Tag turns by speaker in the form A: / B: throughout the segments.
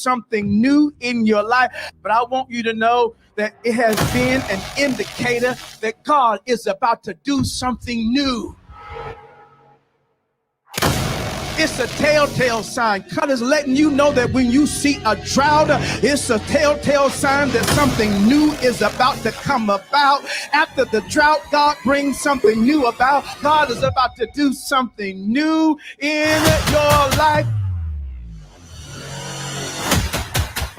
A: something new in your life. But I want you to know that it has been an indicator that God is about to do something new. It's a telltale sign. God is letting you know that when you see a drought, it's a telltale sign that something new is about to come about. After the drought, God brings something new about. God is about to do something new in your life.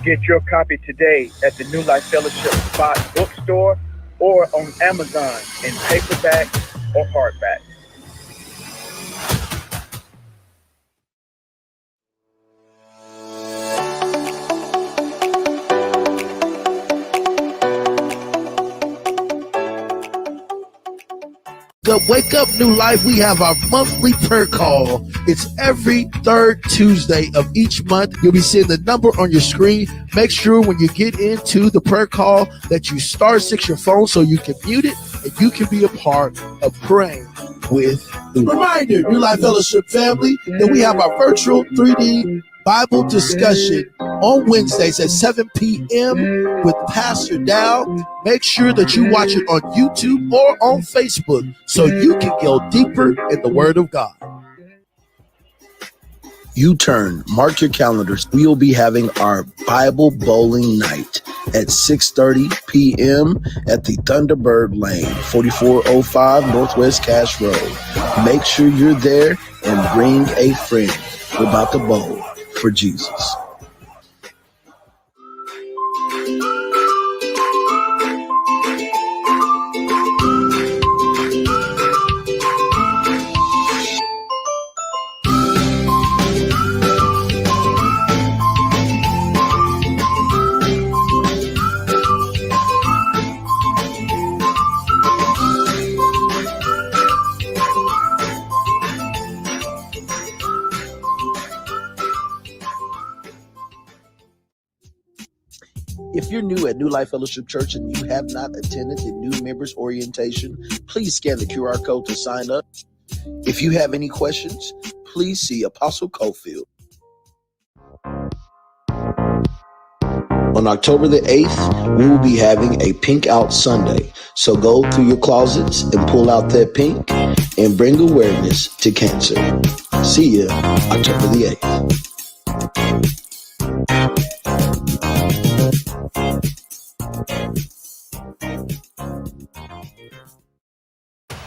B: Get your copy today at the New Life Fellowship Spot bookstore or on Amazon in paperback or hardback.
C: Wake up, New Life. We have our monthly prayer call. It's every third Tuesday of each month. You'll be seeing the number on your screen. Make sure when you get into the prayer call that you *6 your phone so you can mute it and you can be a part of praying with the reminder, New Life Fellowship family, that we have our virtual 3D Bible discussion on Wednesdays at 7 p.m. with Pastor Dow. Make sure that you watch it on YouTube or on Facebook so you can go deeper in the Word of God. U-Turn, mark your calendars. We will be having our Bible Bowling Night at 6:30 p.m. at the Thunderbird Lane, 4405 Northwest Cash Road. Make sure you're there and bring a friend. We're about to bowl for Jesus. If you're new at New Life Fellowship Church and you have not attended the new members orientation, please scan the QR code to sign up. If you have any questions, please see Apostle Cofield. On October the 8th, we will be having a Pink Out Sunday. So go through your closets and pull out that pink and bring awareness to cancer. See ya October the 8th.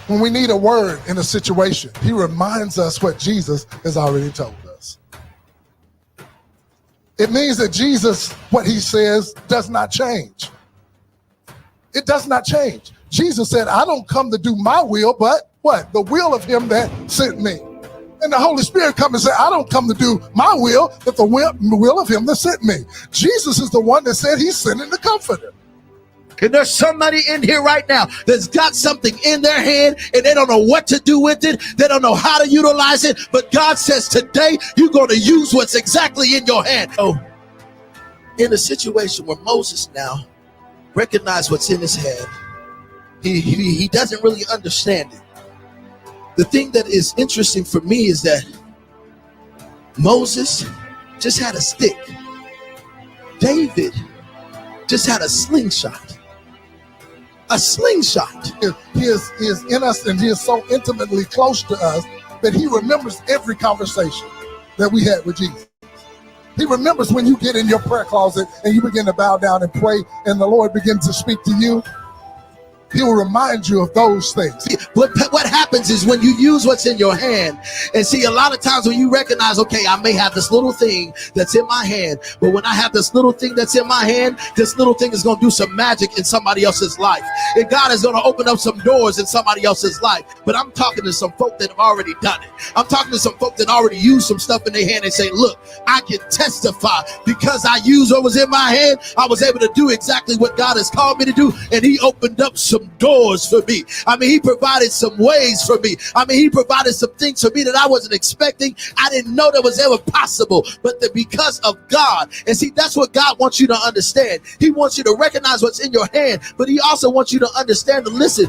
D: When we need a word in a situation, he reminds us what Jesus has already told us. It means that Jesus, what he says, does not change. It does not change. Jesus said, I don't come to do my will, but what? The will of him that sent me. And the Holy Spirit comes and says, I don't come to do my will, but the will of him that sent me. Jesus is the one that said he's sending the Comforter.
C: And there's somebody in here right now that's got something in their hand and they don't know what to do with it. They don't know how to utilize it. But God says today you're going to use what's exactly in your hand. Oh, in a situation where Moses now recognized what's in his hand, he doesn't really understand it. The thing that is interesting for me is that Moses just had a stick. David just had a slingshot. A slingshot.
D: He is in us, and he is so intimately close to us that he remembers every conversation that we had with Jesus. He remembers when you get in your prayer closet and you begin to bow down and pray and the Lord begins to speak to you. He will remind you of those things.
C: What happens is when you use what's in your hand, and see, a lot of times when you recognize, okay, I may have this little thing that's in my hand, but when I have this little thing that's in my hand, this little thing is going to do some magic in somebody else's life. And God is going to open up some doors in somebody else's life. But I'm talking to some folk that have already done it. I'm talking to some folk that already used some stuff in their hand and say, look, I can testify because I used what was in my hand. I was able to do exactly what God has called me to do. And he opened up some doors for me. I mean, he provided some ways for me. I mean, he provided some things for me that I wasn't expecting. I didn't know that was ever possible, but because of God. And see, that's what God wants you to understand. He wants you to recognize what's in your hand, but he also wants you to understand and listen.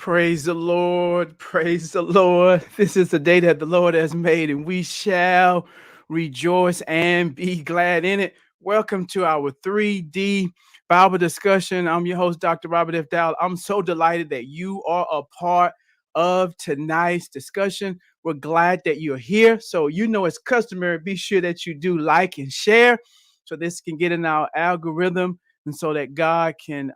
A: Praise the Lord. Praise the Lord. This is the day that the Lord has made, and we shall rejoice and be glad in it. Welcome to our 3D Bible discussion. I'm your host, Dr. Robert F. Dowell. I'm so delighted that you are a part of tonight's discussion. We're glad that you're here. So, you know, it's customary, be sure that you do like and share so this can get in our algorithm and so that God can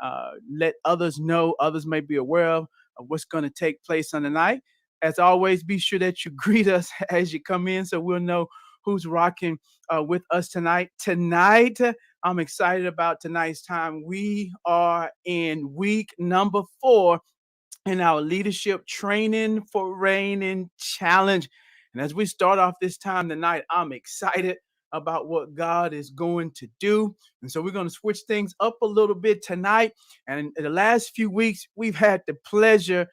A: let others know, others may be aware of what's going to take place on the night. As always, be sure that you greet us as you come in so we'll know who's rocking with us tonight. Tonight, I'm excited about tonight's time. We are in week number 4 in our leadership training for reigning challenge. And as we start off this time tonight, I'm excited about what God is going to do. And so we're going to switch things up a little bit tonight. And in the last few weeks, we've had the pleasure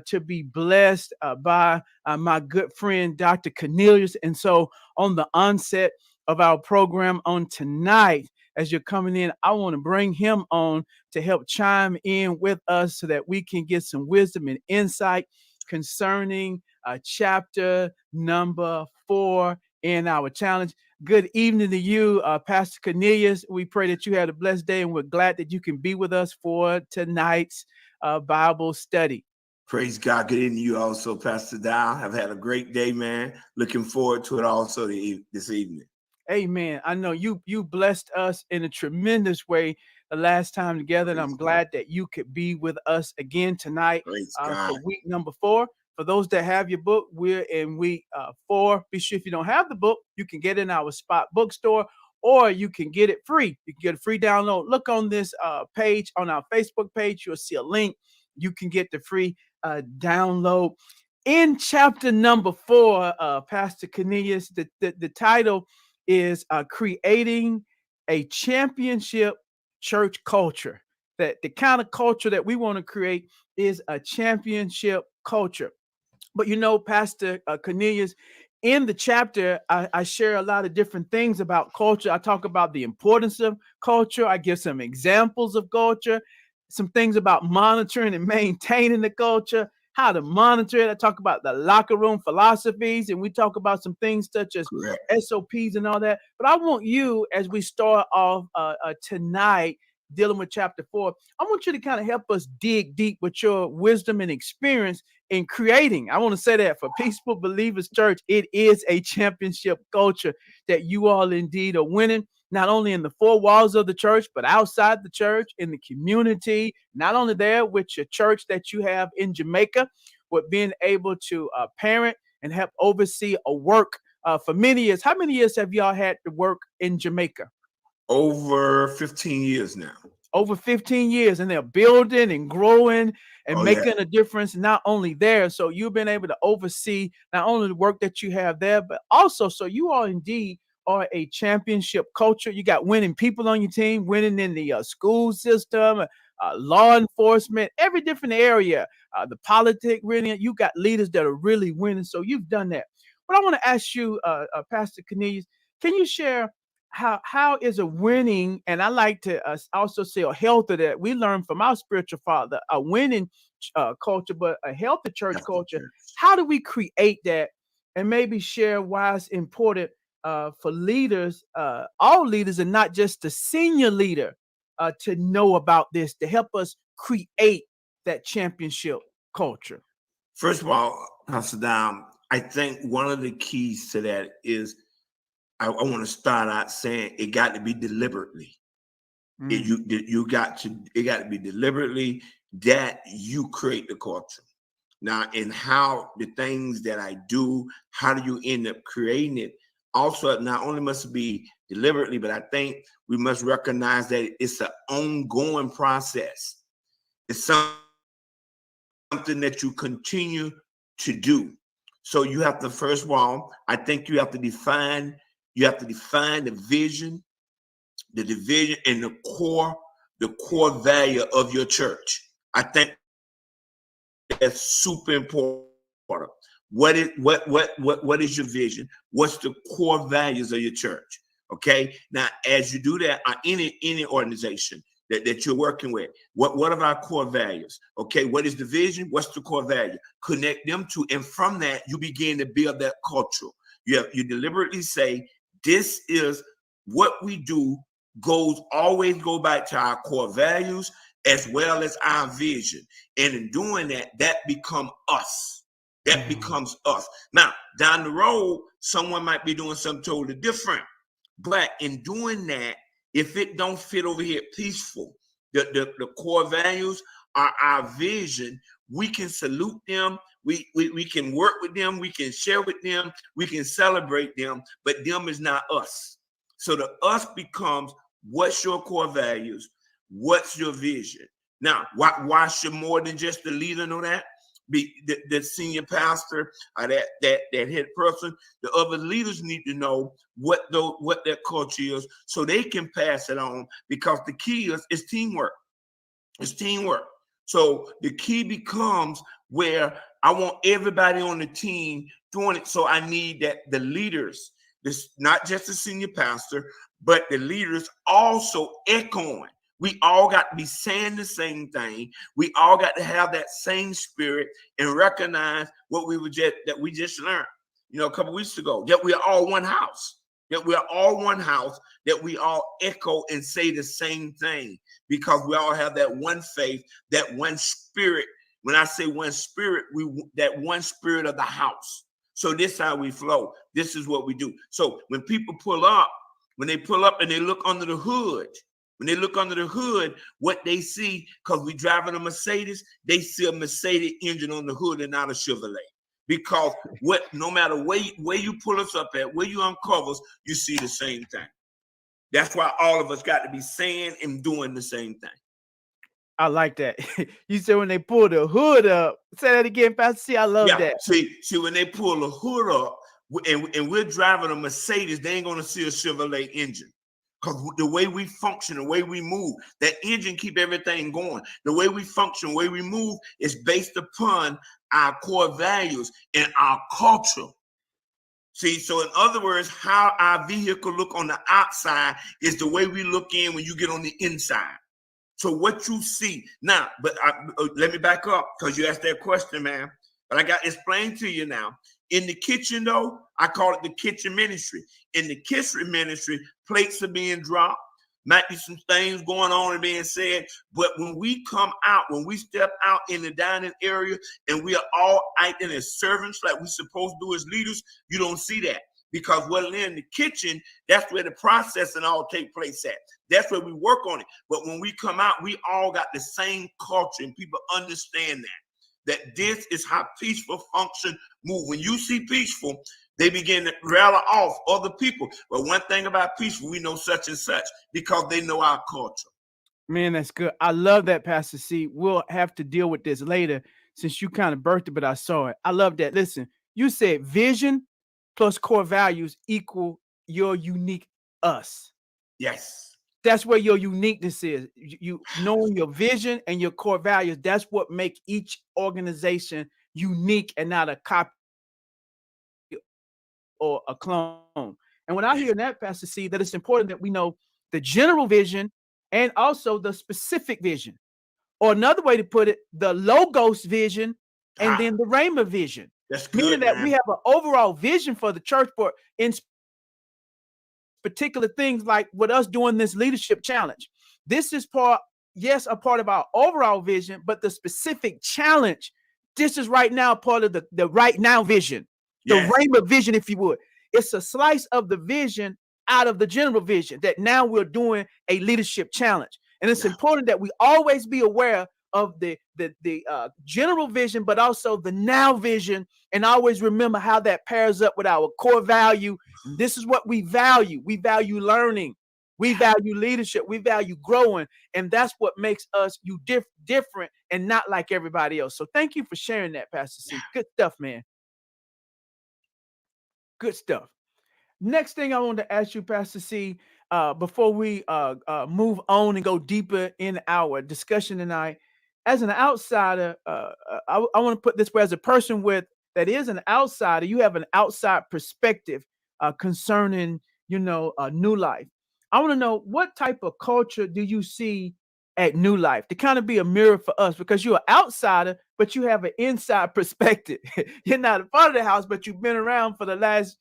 A: to be blessed by my good friend, Dr. Cornelius. And so on the onset of our program on tonight, as you're coming in, I want to bring him on to help chime in with us so that we can get some wisdom and insight concerning chapter number 4 in our challenge. Good evening to you, Pastor Cornelius. We pray that you had a blessed day, and we're glad that you can be with us for tonight's Bible study.
E: Praise God. Good evening to you also, Pastor Dow. I've had a great day, man. Looking forward to it also this evening.
A: Amen. I know you blessed us in a tremendous way the last time together, and I'm glad that you could be with us again tonight for week number 4. For those that have your book, we're in week 4. Be sure if you don't have the book, you can get it in our spot bookstore, or you can get it free. You can get a free download. Look on this page, on our Facebook page. You'll see a link. You can get the free download. In chapter number 4, Pastor Cornelius, the title is Creating a Championship Church Culture. That the kind of culture that we want to create is a championship culture. But you know, Pastor Cornelius, in the chapter, I share a lot of different things about culture. I talk about the importance of culture. I give some examples of culture, some things about monitoring and maintaining the culture, how to monitor it. I talk about the locker room philosophies, and we talk about some things such as SOPs and all that. But I want you, as we start off tonight, dealing with chapter 4, I want you to kind of help us dig deep with your wisdom and experience in creating. I want to say that for Peaceful Believers Church, it is a championship culture that you all indeed are winning, not only in the 4 walls of the church, but outside the church, in the community, not only there with your church that you have in Jamaica, with being able to parent and help oversee a work for many years. How many years have y'all had to work in Jamaica?
E: Over 15 years now.
A: Over 15 years, and they're building and growing and making a difference not only there. So you've been able to oversee not only the work that you have there, but also so you all indeed are a championship culture. You got winning people on your team, winning in the school system, law enforcement, every different area, the politics, really. You got leaders that are really winning. So you've done that. But I want to ask you, Pastor Cornelius, can you share how is a winning, and I like to also say a healthy, that we learn from our spiritual father, a winning culture, but a healthy church culture. How do we create that, and maybe share why it's important for leaders, all leaders, and not just the senior leader, to know about this, to help us create that championship culture?
E: First of all, Pastor Dom, I think one of the keys to that is I want to start out saying it got to be deliberately. It got to be deliberately that you create the culture. Now, in how the things that I do, how do you end up creating it? Also, not only must it be deliberately, but I think we must recognize that it's an ongoing process. It's something that you continue to do. So you have to, first of all, I think you have to define the vision, the division, and the core value of your church. I think that's super important. What is your vision? What's the core values of your church? Okay. Now, as you do that, any organization, that you're working with. What are our core values? Okay, what is the vision? What's the core value? Connect them to, and from that, you begin to build that culture. You deliberately say, this is what we do, always go back to our core values as well as our vision. And in doing that, that become us. That becomes us. Now, down the road, someone might be doing something totally different. But in doing that, if it don't fit over here peaceful, the core values are our vision, we can salute them, we can work with them, we can share with them, we can celebrate them, but them is not us. So the us becomes, what's your core values? What's your vision? Now, why should more than just the leader know that? Be the senior pastor, that head person, the other leaders need to know what their culture is, so they can pass it on. Because the key is teamwork. It's teamwork. So the key becomes where I want everybody on the team doing it. So I need that the leaders, this not just the senior pastor, but the leaders also echoing. We all got to be saying the same thing. We all got to have that same spirit and recognize what we just learned, a couple weeks ago, that we are all one house, that we are all one house, that we all echo and say the same thing, because we all have that one faith, that one spirit. When I say one spirit, that one spirit of the house. So this is how we flow. This is what we do. So when people pull up, and they look under the hood, what they see, because we driving a Mercedes, they see a Mercedes engine on the hood and not a Chevrolet. Because no matter where you pull us up at, where you uncover us, you see the same thing. That's why all of us got to be saying and doing the same thing.
A: I like that. You said when they pull the hood up. Say that again, Pastor C. I love that.
E: See, when they pull the hood up and we're driving a Mercedes, they ain't going to see a Chevrolet engine. Because the way we function, the way we move, that engine keep everything going. The way we function, the way we move is based upon our core values and our culture. See, so in other words, how our vehicle look on the outside is the way we look in when you get on the inside. So what you see now, but let me back up, because you asked that question, man. But I got to explain to you now. In the kitchen, though, I call it the kitchen ministry. In the kitchen ministry, plates are being dropped. Might be some things going on and being said. But when we come out, when we step out in the dining area and we are all acting as servants like we're supposed to do as leaders, you don't see that. Because in the kitchen, that's where the processing all take place at. That's where we work on it. But when we come out, we all got the same culture, and people understand that this is how peaceful function move. When you see peaceful, they begin to rally off other people. But one thing about peaceful, we know such and such, because they know our culture.
A: Man, that's good. I love that, Pastor C. We'll have to deal with this later, since you kind of birthed it, but I saw it. I love that. Listen, you said vision plus core values equal your unique us.
E: Yes.
A: That's where your uniqueness is. You knowing your vision and your core values. That's what make each organization unique and not a copy or a clone. And when I hear that, Pastor C, that it's important that we know the general vision and also the specific vision. Or another way to put it, the Logos vision and then the Rhema vision.
E: That's good,
A: meaning that we have an overall vision for the church, for in particular things like with us doing this leadership challenge. This is a part of our overall vision, but the specific challenge, this is right now part of the right now vision, the Rhema vision, if you would. It's a slice of the vision out of the general vision that now we're doing a leadership challenge. And it's important that we always be aware of the general vision, but also the now vision, and always remember how that pairs up with our core value. This is what we value. We value learning. We value leadership. We value growing. And that's what makes us different and not like everybody else. So thank you for sharing that, Pastor C. Good stuff, man. Good stuff. Next thing I want to ask you, Pastor C, before we move on and go deeper in our discussion tonight, as an outsider, I want to put this way: as a person that is an outsider, you have an outside perspective concerning, New Life. I want to know, what type of culture do you see
F: at New Life to kind of be a mirror for us, because you're an outsider, but you have an inside perspective. You're not a part of the house, but you've been around for the last,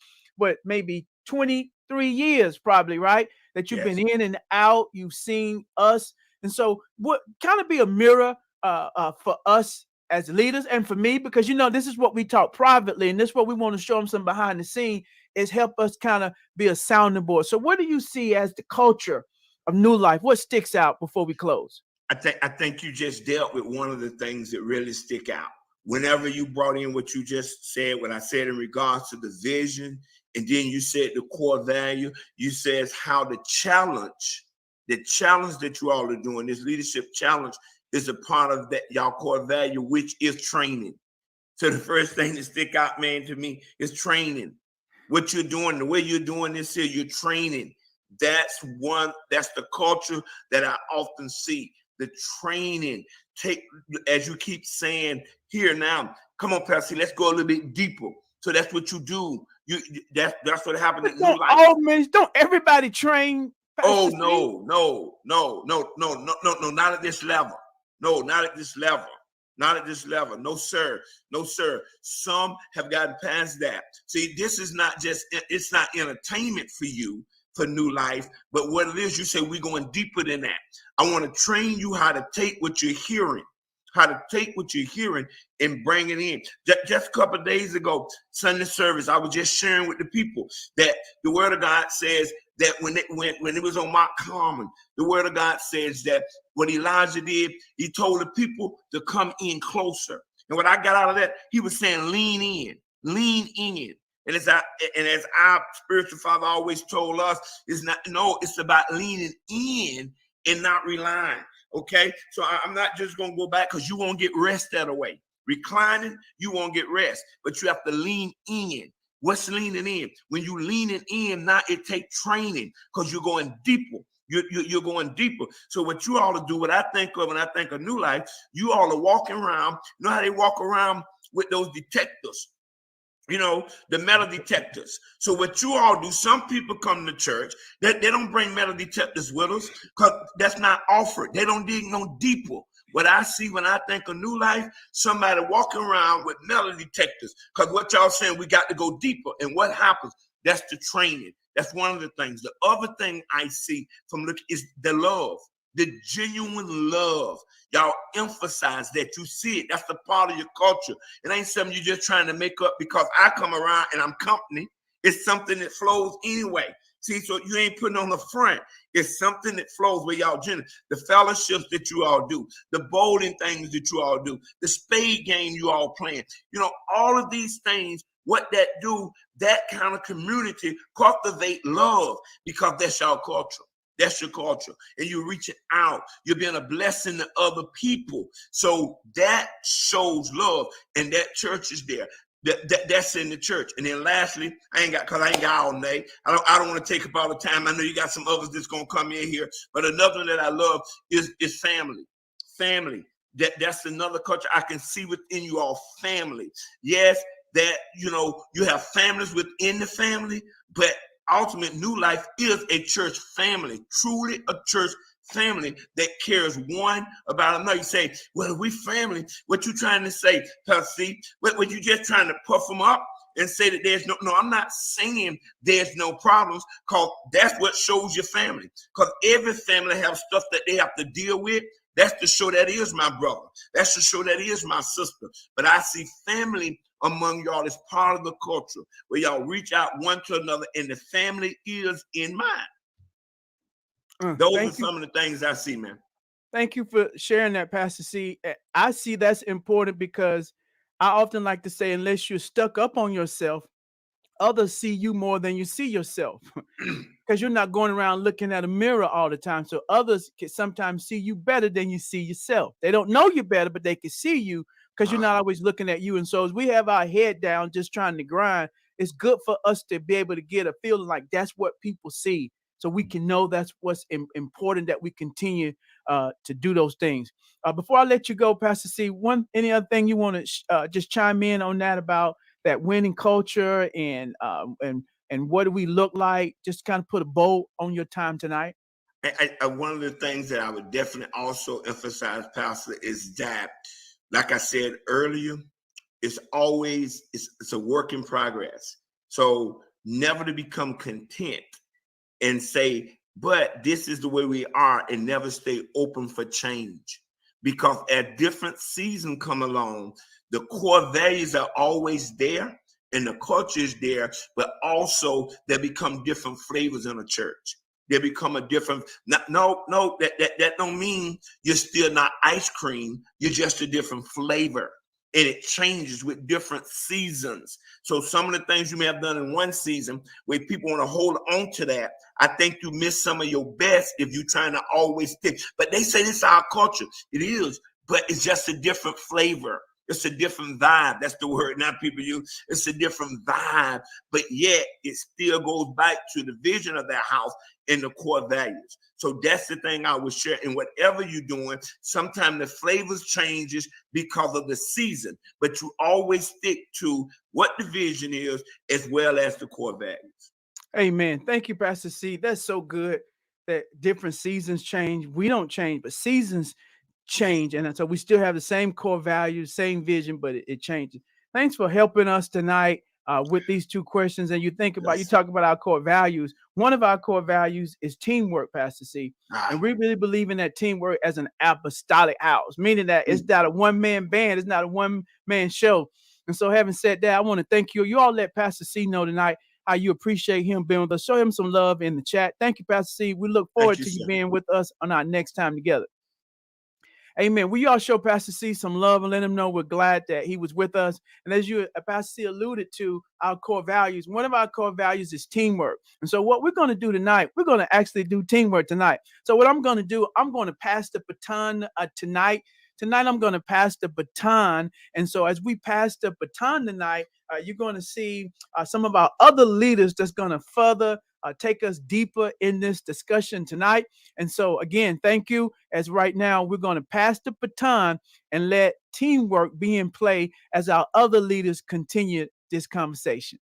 F: maybe 23 years, probably, right? That you've
E: Yes.
F: been in and out, you've seen us. And so what kind of be a mirror for us as leaders and for me, because, this is what we talk privately, and this is what we want to show them some behind the scene, is help us kind of be a sounding board. So what do you see as the culture of New Life? What sticks out before we close?
E: I think you just dealt with one of the things that really stick out. Whenever you brought in what you just said, what I said in regards to the vision, and then you said the core value, you said how the challenge that you all are doing, this leadership challenge, is a part of that y'all core value, which is training. So the first thing that stick out, man, to me is training. What you're doing, the way you're doing this here, you're training. That's the culture that I often see. The training. Take, as you keep saying here now, come on, Pastor, let's go a little bit deeper. So that's what you do. That's what happened in New Life.
F: Oh man, don't everybody train?
E: Oh no, not at this level. No, not at this level. Not at this level. No, sir. No, sir. Some have gotten past that. See, this is not just, it's not entertainment for you, for New Life, but what it is, you say, we're going deeper than that. I want to train you how to take what you're hearing, and bring it in. Just a couple of days ago, Sunday service, I was just sharing with the people that the word of God says that when it was on Mount Carmel, the word of God says that what Elijah did, he told the people to come in closer. And what I got out of that, he was saying, lean in. And as our spiritual father always told us, it's about leaning in and not relying. Okay, so I'm not just going to go back, because you won't get rest that way. Reclining, you won't get rest, but you have to lean in. What's leaning in? When you leaning in, now it takes training, because you're going deeper. You're going deeper. So what you all do, what I think of when I think of New Life, you all are walking around. You know how they walk around with those detectors? The metal detectors. So what you all do, some people come to church, they don't bring metal detectors with us, because that's not offered. They don't dig no deeper. What I see when I think of New Life, somebody walking around with metal detectors, because what y'all saying, we got to go deeper. And what happens? That's the training. That's one of the things. The other thing I see from look is the love. The genuine love. Y'all emphasize that. You see it. That's the part of your culture. It ain't something you're just trying to make up because I come around and I'm company. It's something that flows anyway. See, so you ain't putting on the front. It's something that flows where y'all genuine. The fellowships that you all do, the bowling things that you all do, the spade game you all playing. All of these things, what that do, that kind of community cultivate love, because that's y'all culture. That's your culture. And you're reaching out. You're being a blessing to other people. So that shows love. And that church is there. That's in the church. And then lastly, I ain't got all day. I don't want to take up all the time. I know you got some others that's going to come in here. But another that I love is family. Family. That's another culture I can see within you all. Family. Yes, that, you have families within the family, but ultimate New Life is a church family, truly a church family that cares one about another. You say, well, we family. What you trying to say, Pastor? What you just trying to puff them up and say that there's no, I'm not saying there's no problems, because that's what shows your family. Because every family have stuff that they have to deal with. That's to show that is my brother. That's to show that is my sister. But I see family among y'all as part of the culture where y'all reach out one to another, and the family is in mind. Those are some of the things I see, man.
F: Thank you for sharing that, Pastor C. I see that's important, because I often like to say, unless you're stuck up on yourself, others see you more than you see yourself, because you're not going around looking at a mirror all the time. So others can sometimes see you better than you see yourself. They don't know you better, but they can see you because you're not always looking at you. And so as we have our head down, just trying to grind, it's good for us to be able to get a feeling like that's what people see. So we can know that's what's important, that we continue to do those things. Before I let you go, Pastor C, any other thing you want to just chime in on that, about that winning culture and what do we look like? Just kind of put a bow on your time tonight.
E: One of the things that I would definitely also emphasize, Pastor, is that, like I said earlier, it's always it's a work in progress. So never to become content and say, but this is the way we are, and never stay open for change. Because as different seasons come along, the core values are always there and the culture is there, but also there become different flavors in a church. They become a different, that don't mean you're still not ice cream. You're just a different flavor. And it changes with different seasons. So some of the things you may have done in one season where people want to hold on to that, I think you miss some of your best if you're trying to always stick. But they say this is our culture. It is, but it's just a different flavor. It's a different vibe. That's the word not people use. It's a different vibe, but yet it still goes back to the vision of that house and the core values. So that's the thing I would share. And whatever you're doing, sometimes the flavors changes because of the season, but you always stick to what the vision is as well as the core values.
F: Amen. Thank you, Pastor C. That's so good that different seasons change. We don't change, but seasons change. And so we still have the same core values, same vision, but it changes. Thanks for helping us tonight with these two questions. And you think about, you talk about our core values. One of our core values is teamwork, Pastor C. And we really believe in that teamwork as an apostolic house, meaning that it's not a one-man band. It's not a one-man show. And so having said that, I want to thank you. You all let Pastor C know tonight how you appreciate him being with us. Show him some love in the chat. Thank you, Pastor C. We look forward to you being with us on our next time together. Amen. We all show Pastor C some love and let him know we're glad that he was with us. And as you, Pastor C, alluded to, our core values, one of our core values is teamwork. And so what we're going to do tonight, we're going to actually do teamwork tonight. So what I'm going to do, I'm going to pass the baton tonight. Tonight, I'm going to pass the baton. And so as we pass the baton tonight, you're going to see some of our other leaders that's going to further take us deeper in this discussion tonight. And so again, thank you. As right now, we're going to pass the baton and let teamwork be in play as our other leaders continue this conversation.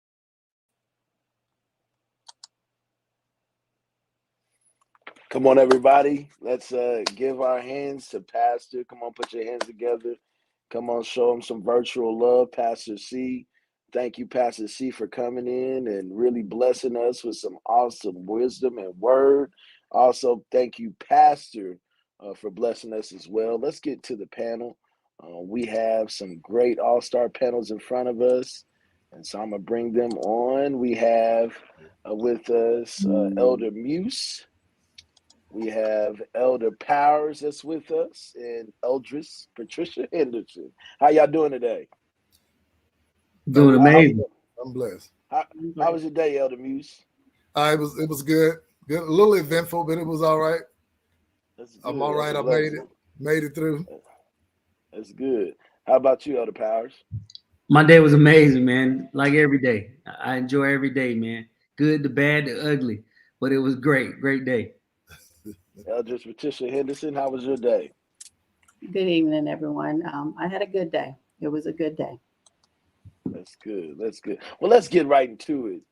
G: Come on, everybody. Let's give our hands to Pastor. Come on, put your hands together. Come on, show him some virtual love, Pastor C. Thank you, Pastor C, for coming in and really blessing us with some awesome wisdom and word. Also, thank you, Pastor, for blessing us as well. Let's get to the panel. We have some great all-star panels in front of us, and so I'm going to bring them on. We have with us Elder Muse. We have Elder Powers that's with us, and Eldris Patricia Henderson. How y'all doing today?
H: Doing amazing.
D: I'm blessed.
G: How was your day, Elder Muse?
D: It was good. Good. A little eventful, but it was all right. I'm all right. I made it through.
G: That's good. How about you, Elder Powers?
H: My day was amazing, man. Like every day. I enjoy every day, man. Good, the bad, the ugly. But it was great. Great day.
G: Eldris Patricia Henderson, how was your day?
I: Good evening, everyone. I had a good day. It was a good day.
G: That's good. That's good. Well, let's get right into it.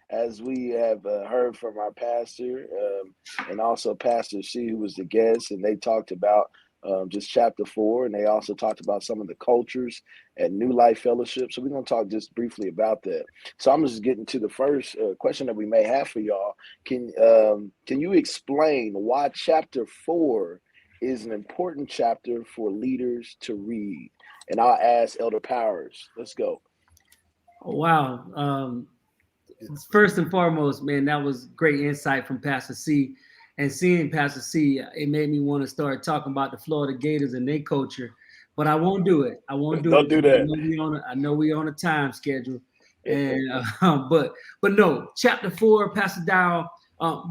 G: As we have heard from our pastor and also Pastor C, who was the guest, and they talked about just chapter 4, and they also talked about some of the cultures at New Life Fellowship. So we're going to talk just briefly about that. So I'm just getting to the first question that we may have for y'all. Can you explain why chapter 4 is an important chapter for leaders to read? And I'll ask Elder Powers. Let's go.
H: Wow. First and foremost, man, that was great insight from Pastor C. And seeing Pastor C, it made me want to start talking about the Florida Gators and their culture. But I won't do it. Don't do that. I know we're on a time schedule. And but no, chapter 4, Pastor Dow,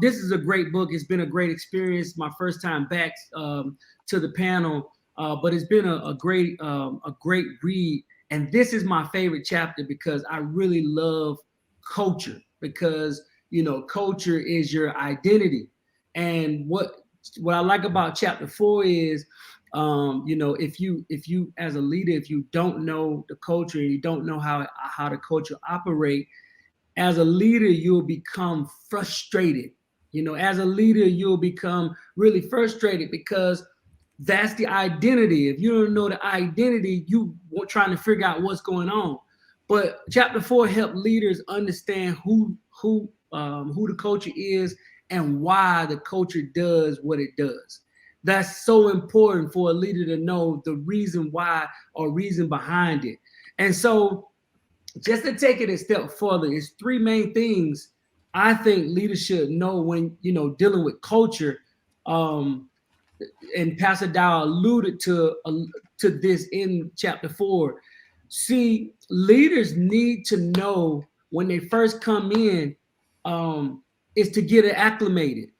H: this is a great book. It's been a great experience. My first time back to the panel. But it's been a great read, and this is my favorite chapter because I really love culture, because culture is your identity. And what I like about chapter 4 is if you as a leader, if you don't know the culture and you don't know how the culture operate, as a leader you'll become frustrated. You know, as a leader, you'll become really frustrated because that's the identity. If you don't know the identity, you trying to figure out what's going on. But chapter 4 helped leaders understand who the culture is and why the culture does what it does. That's so important for a leader to know the reason why or reason behind it. And so just to take it a step further, it's 3 main things I think leaders should know when, you know, dealing with culture. And Pastor Dow alluded to this in chapter 4. See, leaders need to know when they first come in is to get it acclimated.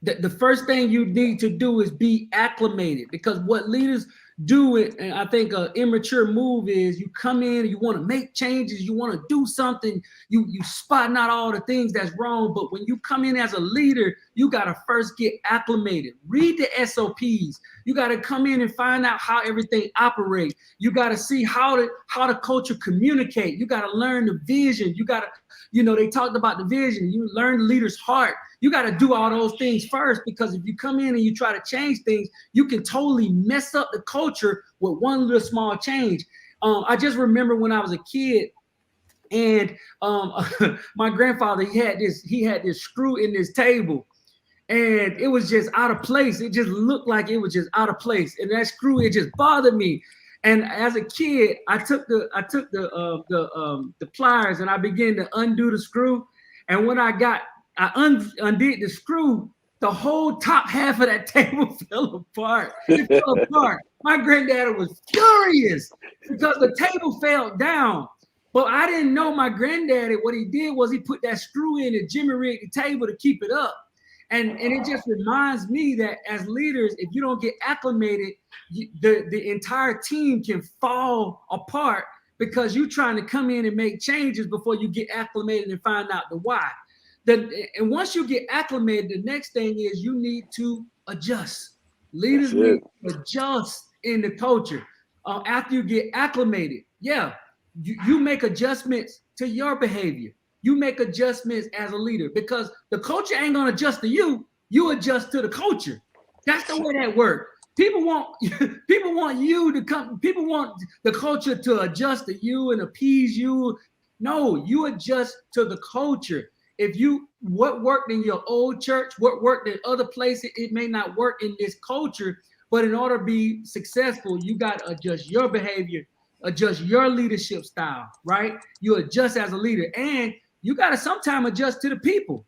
H: The first thing you need to do is be acclimated, because what leaders do, and I think an immature move is you come in, you want to make changes, you want to do something, you spotting out all the things that's wrong. But when you come in as a leader, you got to first get acclimated. Read the SOPs. You got to come in and find out how everything operates. You got to see how the culture communicate. You got to learn the vision. You got to, you know, they talked about the vision. You learn the leader's heart. You got to do all those things first, because if you come in and you try to change things, you can totally mess up the culture with one little small change. I just remember when I was a kid, and my grandfather, he had this screw in this table, and it was just out of place. It just looked like it was just out of place, and that screw, it just bothered me. And as a kid, I took the pliers and I began to undo the screw. And when I undid the screw, the whole top half of that table fell apart. It fell apart. My granddad was furious because the table fell down. But I didn't know my granddaddy, what he did was he put that screw in and jimmy rigged the table to keep it up. And it just reminds me that as leaders, if you don't get acclimated, the entire team can fall apart because you're trying to come in and make changes before you get acclimated and find out the why. And once you get acclimated, the next thing is you need to adjust. Leaders need to adjust in the culture. After you get acclimated, you make adjustments to your behavior. You make adjustments as a leader, because the culture ain't gonna adjust to you. You adjust to the culture. That's the way that works. People want you to come. People want the culture to adjust to you and appease you. No, you adjust to the culture. What worked in your old church, what worked in other places, it may not work in this culture. But in order to be successful, you got to adjust your behavior, adjust your leadership style, right? You adjust as a leader, and you got to sometimes adjust to the people.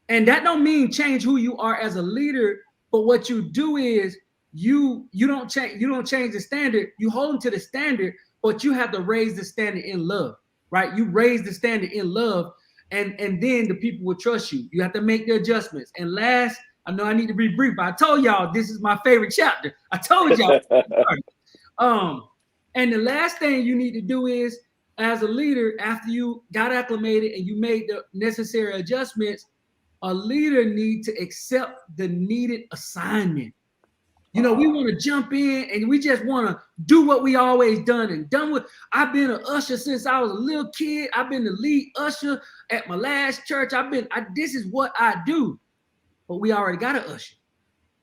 H: And that don't mean change who you are as a leader, but what you do is you don't change the standard. You hold them to the standard, but you have to raise the standard in love, right? You raise the standard in love, and then the people will trust you. You have to make the adjustments. And last, I know I need to be brief, but I told y'all this is my favorite chapter. I told y'all. And the last thing you need to do is, as a leader, after you got acclimated and you made the necessary adjustments, a leader needs to accept the needed assignment. You know, we want to jump in and we just want to do what we always done and done with. I've been an usher since I was a little kid. I've been the lead usher at my last church. This is what I do. But we already got an usher.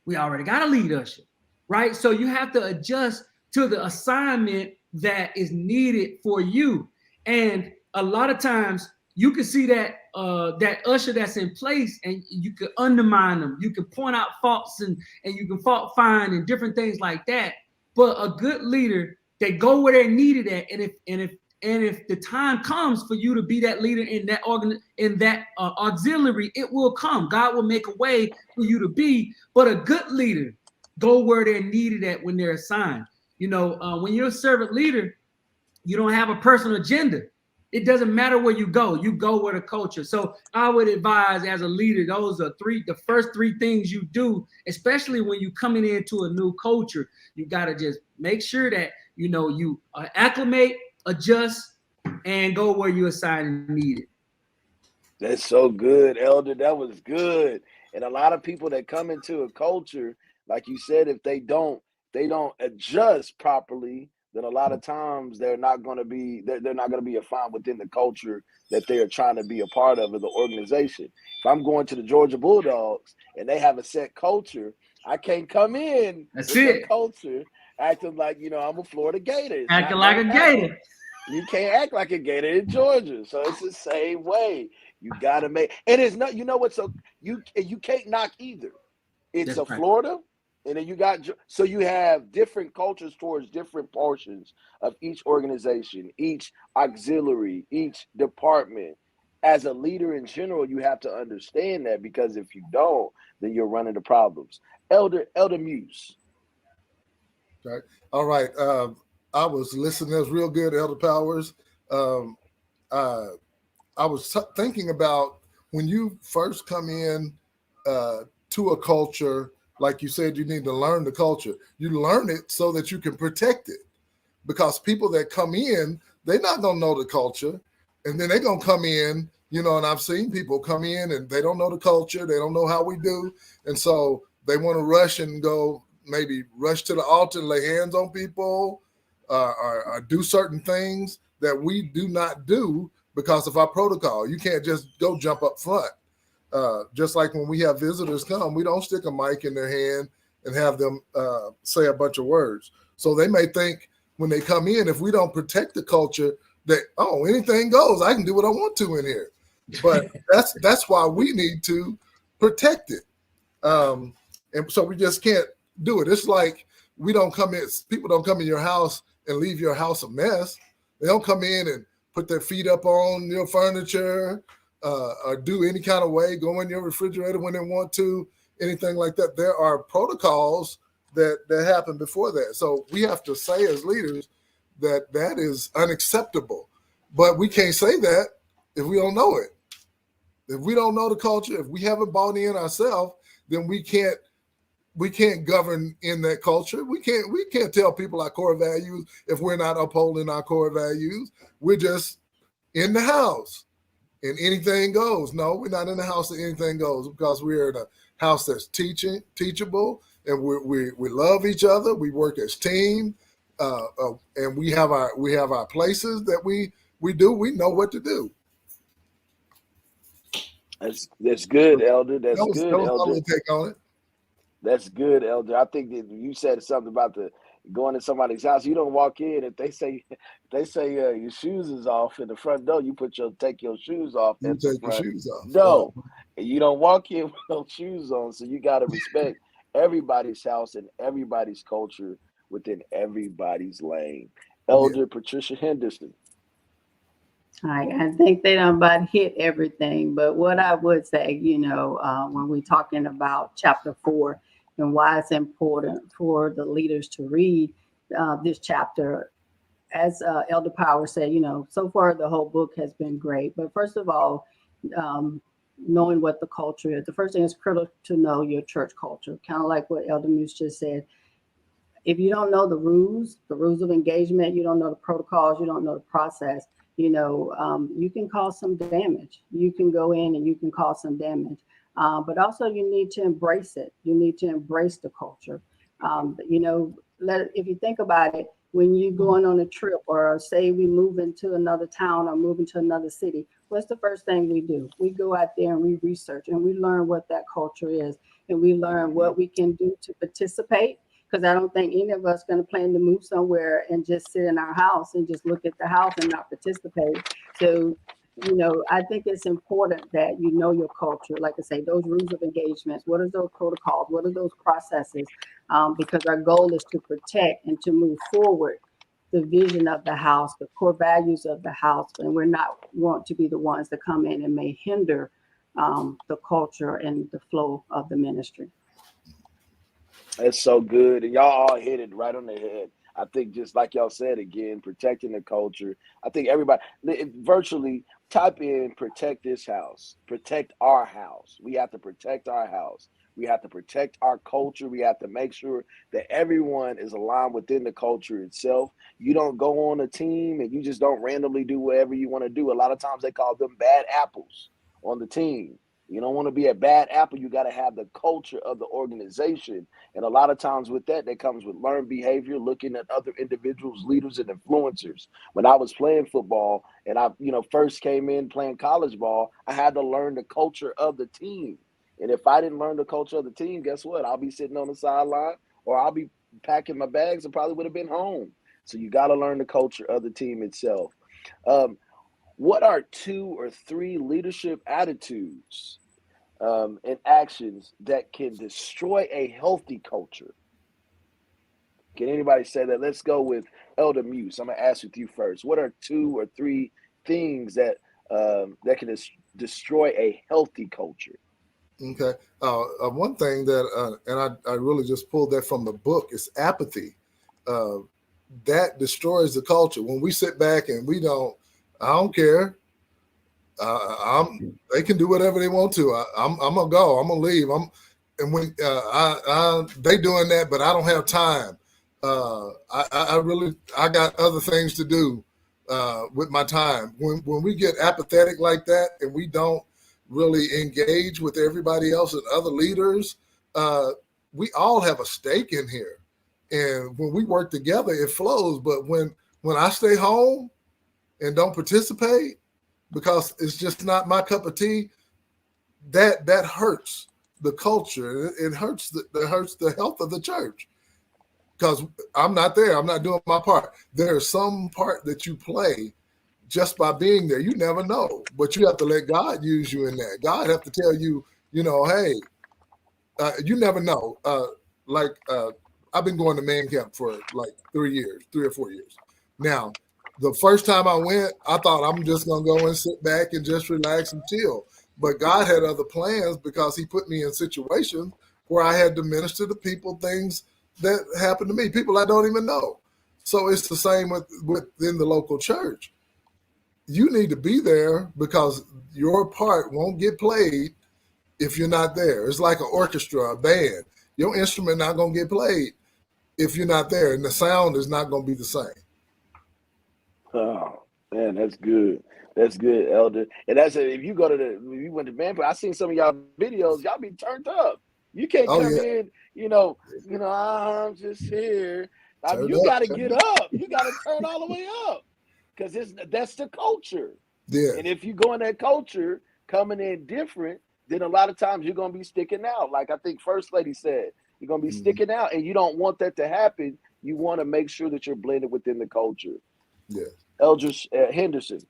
H: We already got a lead usher, right? So you have to adjust to the assignment that is needed for you. And a lot of times you can see that that usher that's in place, and you can undermine them. You can point out faults and you can fault find and different things like that. But a good leader, they go where they're needed at. And if the time comes for you to be that leader in that auxiliary, it will come. God will make a way for you to be. But a good leader go where they're needed at when they're assigned. You know, when you're a servant leader, you don't have a personal agenda. It doesn't matter where you go where the culture. So I would advise as a leader, those are the first 3 things you do, especially when you're coming into a new culture. You got to just make sure that, you know, you acclimate, adjust, and go where you're assigned and needed.
G: That's so good, Elder. That was good. And a lot of people that come into a culture, like you said, if they don't adjust properly, then a lot of times they're not going to be fine within the culture that they are trying to be a part of the organization. If I'm going to the Georgia Bulldogs and they have a set culture, I can't come in
H: That's
G: with
H: it.
G: that culture acting like, I'm a Florida Gator. It's
H: Acting
G: not
H: like a
G: gonna happen.
H: Gator.
G: You can't act like a Gator in Georgia. So it's the same way. You gotta make, and it's not, what? So you can't knock either. It's
H: That's
G: a
H: right.
G: Florida, and then so you have different cultures towards different portions of each organization, each auxiliary, each department. As a leader in general, you have to understand that, because if you don't, then you'll run into problems. Elder Muse.
D: Okay. All right. I was listening. That was real good, Elder Powers. I was thinking about when you first come in to a culture, like you said, you need to learn the culture. You learn it so that you can protect it, because people that come in, they're not going to know the culture. And then they're going to come in, and I've seen people come in and they don't know the culture. They don't know how we do. And so they want to rush and go, maybe rush to the altar and lay hands on people or do certain things that we do not do because of our protocol. You can't just go jump up front. Just like when we have visitors come, we don't stick a mic in their hand and have them say a bunch of words. So they may think when they come in, if we don't protect the culture, that, anything goes, I can do what I want to in here. But that's why we need to protect it. And so we just can't do it. It's like people don't come in your house and leave your house a mess. They don't come in and put their feet up on your furniture or do any kind of way, go in your refrigerator when they want to, anything like that. There are protocols that happen before that. So we have to say as leaders that is unacceptable. But we can't say that if we don't know it. If we don't know the culture, if we haven't bought in ourselves, then we can't govern in that culture. We can't tell people our core values if we're not upholding our core values. We're just in the house and anything goes. No, we're not in the house that anything goes, because we're in a house that's teachable, and we love each other. We work as team, and we have our places that we do. We know what to do.
G: That's good, Elder. That's
D: That was
G: good,
D: my
G: Elder.
D: little take on it.
G: That's good, Elder. I think that you said something about going to somebody's house. You don't walk in if they say your shoes is off in the front door. You take your shoes off
D: You
G: at the
D: take your
G: front
D: shoes off.
G: door. And you don't walk in with no shoes on. So you got to respect everybody's house and everybody's culture within everybody's lane. Elder Patricia Henderson.
I: I think they don't about hit everything, but what I would say, when we're talking about chapter 4 and why it's important for the leaders to read this chapter, as Elder Power said, so far the whole book has been great. But first of all, knowing what the culture is, the first thing is critical to know your church culture, kind of like what Elder Muse just said. If you don't know the rules of engagement, you don't know the protocols, you don't know the process, you can cause some damage. You can go in and you can cause some damage. But also you need to embrace it. You need to embrace the culture. If you think about it, when you're going on a trip, or say we move into another town or move into another city, what's the first thing we do? We go out there and we research and we learn what that culture is, and we learn what we can do to participate. Because I don't think any of us going to plan to move somewhere and just sit in our house and just look at the house and not participate. So, I think it's important that you know your culture. Like I say, those rules of engagements, what are those protocols? What are those processes? Because our goal is to protect and to move forward the vision of the house, the core values of the house. And we're not want to be the ones that come in and may hinder the culture and the flow of the ministry.
G: That's so good. And y'all all hit it right on the head. I think just like y'all said again, protecting the culture. I think everybody virtually type in protect this house, protect our house. We have to protect our house. We have to protect our culture. We have to make sure that everyone is aligned within the culture itself. You don't go on a team and you just don't randomly do whatever you want to do. A lot of times they call them bad apples on the team. You don't want to be a bad apple. You got to have the culture of the organization. And a lot of times with that comes with learned behavior, looking at other individuals, leaders, and influencers. When I was playing football and I, first came in playing college ball, I had to learn the culture of the team. And if I didn't learn the culture of the team, guess what? I'll be sitting on the sideline, or I'll be packing my bags and probably would have been home. So you got to learn the culture of the team itself. What are 2 or 3 leadership attitudes and actions that can destroy a healthy culture? Can anybody say that? Let's go with Elder Muse. I'm going to ask with you first. What are 2 or 3 things that that can destroy a healthy culture?
D: Okay. One thing that, and I really just pulled that from the book, is apathy. That destroys the culture. When we sit back and I don't care. They can do whatever they want to. I'm gonna go. I'm gonna leave. And when they doing that, but I don't have time. I got other things to do with my time. When we get apathetic like that and we don't really engage with everybody else and other leaders, we all have a stake in here. And when we work together, it flows. But when I stay home and don't participate because it's just not my cup of tea, that hurts the culture. It hurts the health of the church, because I'm not there. I'm not doing my part. There's some part that you play just by being there. You never know, but you have to let God use you in that. God have to tell you, hey, you never know. I've been going to man camp for like 3 or 4 years. Now, the first time I went, I thought I'm just going to go and sit back and just relax and chill. But God had other plans, because he put me in situations where I had to minister to people, things that happened to me, people I don't even know. So it's the same within the local church. You need to be there, because your part won't get played if you're not there. It's like an orchestra, a band. Your instrument not going to get played if you're not there, and the sound is not going to be the same.
G: Oh man, that's good. That's good, Elder. And if you went to Manford, I seen some of y'all videos. Y'all be turned up. You can't come in, I'm just here. You got to get up. You got to turn all the way up, because that's the culture.
D: Yeah.
G: And if you go in that culture coming in different, then a lot of times you're going to be sticking out. Like I think First Lady said, you're going to be sticking out, and you don't want that to happen. You want to make sure that you're blended within the culture.
D: Yeah.
G: Eldridge Henderson.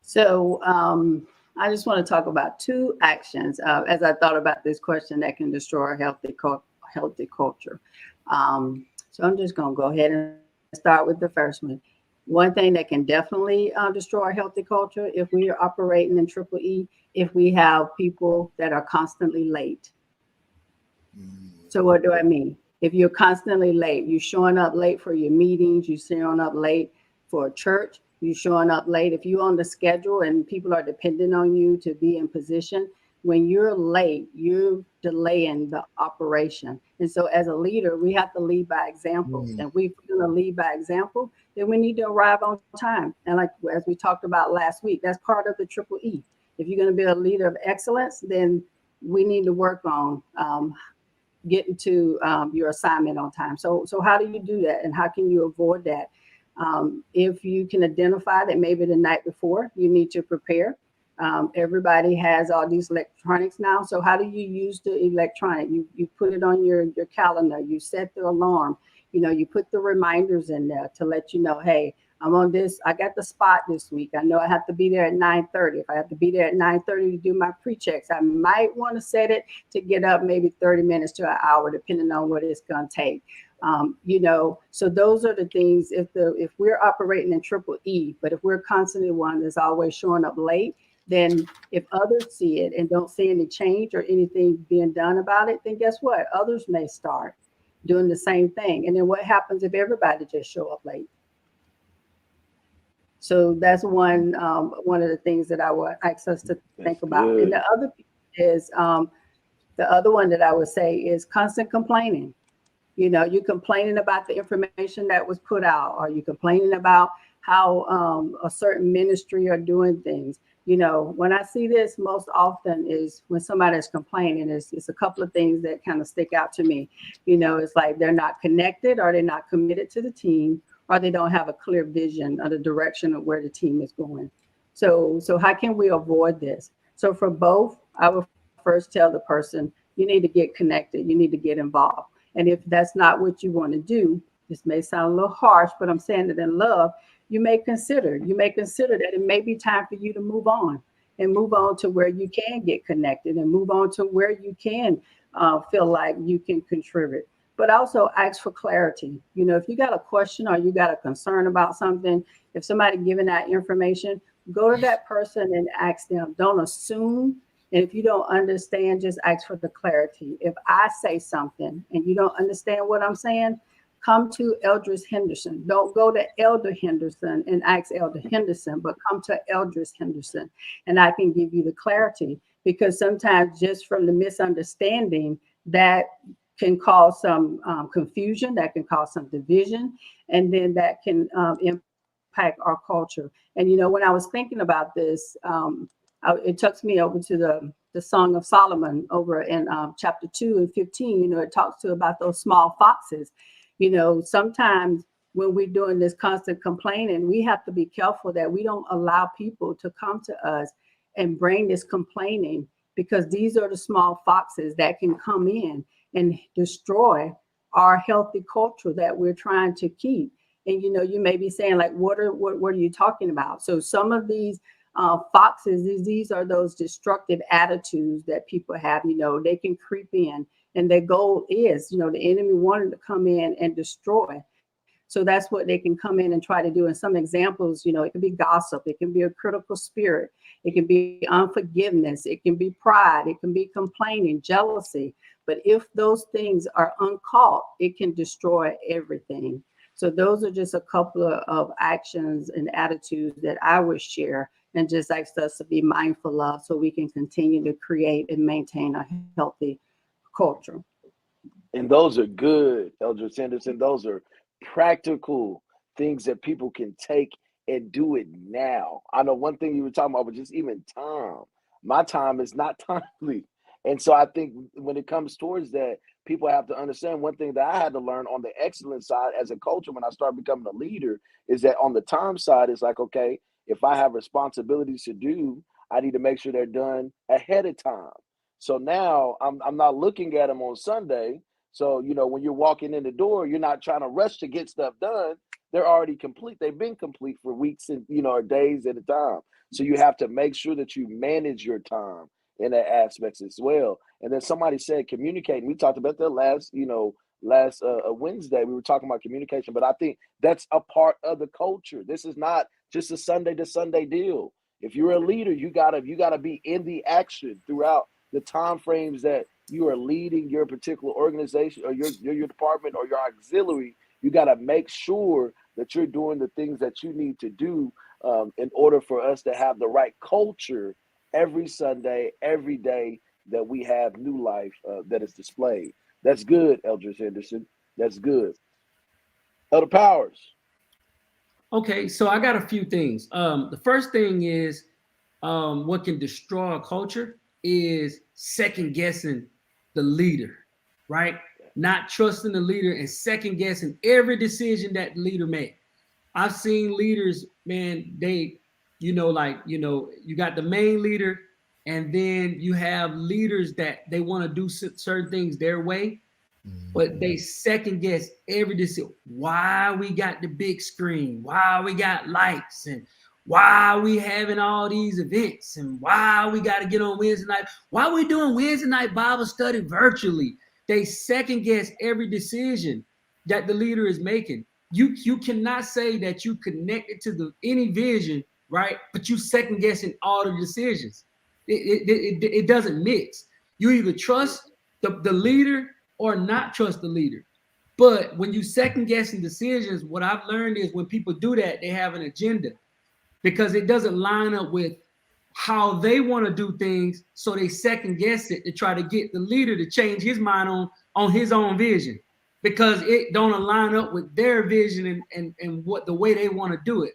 I: So I just want to talk about 2 actions as I thought about this question that can destroy a healthy culture. So I'm just going to go ahead and start with the first one. One thing that can definitely destroy a healthy culture, if we are operating in Triple E, if we have people that are constantly late. So what do I mean? If you're constantly late, you're showing up late for your meetings, you're showing up late for church, you're showing up late. If you're on the schedule and people are depending on you to be in position, when you're late, you're delaying the operation. And so as a leader, we have to lead by example. And if we're going to lead by example, then we need to arrive on time. And like as we talked about last week, that's part of the Triple E. If you're going to be a leader of excellence, then we need to work on getting to your assignment on time. So how do you do that, and how can you avoid that? If you can identify that maybe the night before you need to prepare. Everybody has all these electronics now. So how do you use the electronic? You put it on your calendar, you set the alarm, you put the reminders in there to let you know, hey, I'm on this. I got the spot this week. I know I have to be there at 9:30. If I have to be there at 9:30 to do my pre-checks, I might want to set it to get up maybe 30 minutes to an hour, depending on what it's going to take. So those are the things. If we're operating in Triple E, but if we're constantly one that's always showing up late, then if others see it and don't see any change or anything being done about it, then guess what? Others may start doing the same thing. And then what happens if everybody just show up late? So that's one of the things that I would ask us to think about.
G: Good.
I: And the other is the other one that I would say is constant complaining. You're complaining about the information that was put out, or you're complaining about how a certain ministry are doing things. You know, when I see this most often is when somebody is complaining, it's a couple of things that kind of stick out to me. You know, it's like they're not connected, or they're not committed to the team, or they don't have a clear vision of the direction of where the team is going. So how can we avoid this? So for both, I would first tell the person, you need to get connected, you need to get involved. And if that's not what you want to do, this may sound a little harsh, but I'm saying it in love. You may consider that it may be time for you to move on to where you can get connected, and move on to where you can feel like you can contribute. But also ask for clarity. You know, if you got a question or you got a concern about something, if somebody giving that information, go to that person and ask them. Don't assume. And if you don't understand, just ask for the clarity. If I say something and you don't understand what I'm saying, come to Eldris Henderson. Don't go to Elder Henderson and ask Elder Henderson, but come to Eldris Henderson, and I can give you the clarity. Because sometimes just from the misunderstanding, that can cause some confusion, that can cause some division, and then that can impact our culture. And, you know, when I was thinking about this, it took me over to the Song of Solomon over in chapter 2 and 15. You know, it talks about those small foxes. You know, sometimes when we're doing this constant complaining, we have to be careful that we don't allow people to come to us and bring this complaining, because these are the small foxes that can come in and destroy our healthy culture that we're trying to keep. And, you know, you may be saying, like, what are you talking about? So some of these foxes, these are those destructive attitudes that people have. You know, they can creep in, and their goal is, you know, the enemy wanted to come in and destroy. So that's what they can come in and try to do. And some examples, you know, it can be gossip, it can be a critical spirit, it can be unforgiveness, it can be pride, it can be complaining, jealousy. But if those things are uncaught, it can destroy everything. So those are just a couple of actions and attitudes that I would share, and just ask us to be mindful of, so we can continue to create and maintain a healthy culture.
G: And those are good, Eldris Henderson. Those are practical things that people can take and do it now. I know one thing you were talking about, but just even time. My time is not timely. And so I think when it comes towards that, people have to understand one thing that I had to learn on the excellence side as a coach when I started becoming a leader, is that on the time side, it's like, okay, if I have responsibilities to do, I need to make sure they're done ahead of time. So now I'm not looking at them on Sunday. So, you know, when you're walking in the door, you're not trying to rush to get stuff done. They're already complete. They've been complete for weeks and, you know, or days at a time. So you have to make sure that you manage your time in that aspects as well. And then somebody said communicating. We talked about that last Wednesday. We were talking about communication, but I think that's a part of the culture. This is not just a Sunday to Sunday deal. If you're a leader, you gotta be in the action throughout the time frames that you are leading your particular organization or your department or your auxiliary. You got to make sure that you're doing the things that you need to do in order for us to have the right culture every Sunday, every day that we have New Life that is displayed. That's good, Eldris Henderson. That's good. Elder Powers.
H: Okay, so I got a few things. The first thing is what can destroy a culture is second guessing the leader, right? Not trusting the leader and second guessing every decision that the leader made. I've seen leaders, man, you got the main leader, and then you have leaders that they want to do certain things their way, but they second guess every decision. Why we got the big screen, why we got lights, and why we having all these events, and why we got to get on Wednesday night, why we doing Wednesday night Bible study virtually. They second guess every decision that the leader is making. You cannot say that you connected to any vision, right? But you second guessing all the decisions. It doesn't mix. You either trust the leader or not trust the leader. But when you second guessing decisions, what I've learned is when people do that, they have an agenda, because it doesn't line up with how they want to do things. So they second guess it to try to get the leader to change his mind on his own vision, because it don't align up with their vision and what the way they want to do it.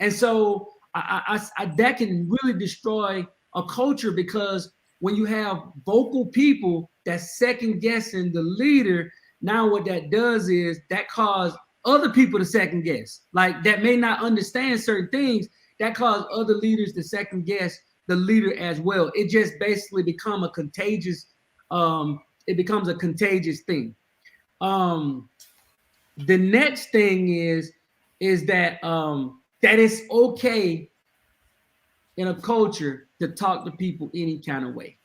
H: And so that can really destroy a culture, because when you have vocal people that's second guessing the leader, now what that does is that cause other people to second guess, like that may not understand certain things, that cause other leaders to second guess the leader as well. It just basically becomes a contagious thing. The next thing is that that it's okay in a culture to talk to people any kind of way,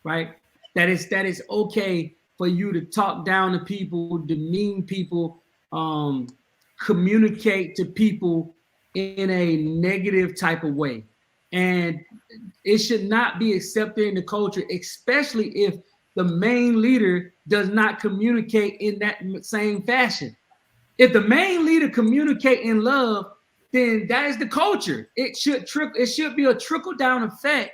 H: right? That is okay for you to talk down to people, demean people, communicate to people in a negative type of way. And it should not be accepted in the culture, especially if the main leader does not communicate in that same fashion. If the main leader communicate in love, then that is the culture. It should be a trickle down effect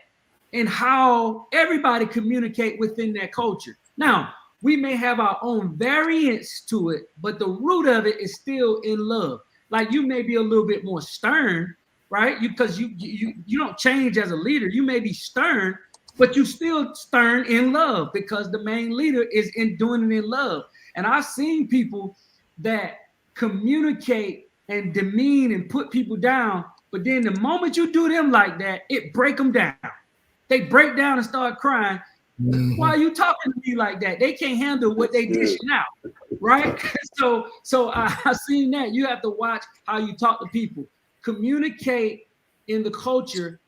H: in how everybody communicate within that culture. Now, we may have our own variants to it, but the root of it is still in love. Like, you may be a little bit more stern, right? Because you don't change as a leader. You may be stern, but you still stern in love, because the main leader is doing it in love. And I've seen people that communicate and demean and put people down, but then the moment you do them like that, it break them down. They break down and start crying. Why are you talking to me like that? They can't handle what they dishing out, right? So I've seen that. You have to watch how you talk to people. Communicate in the culture.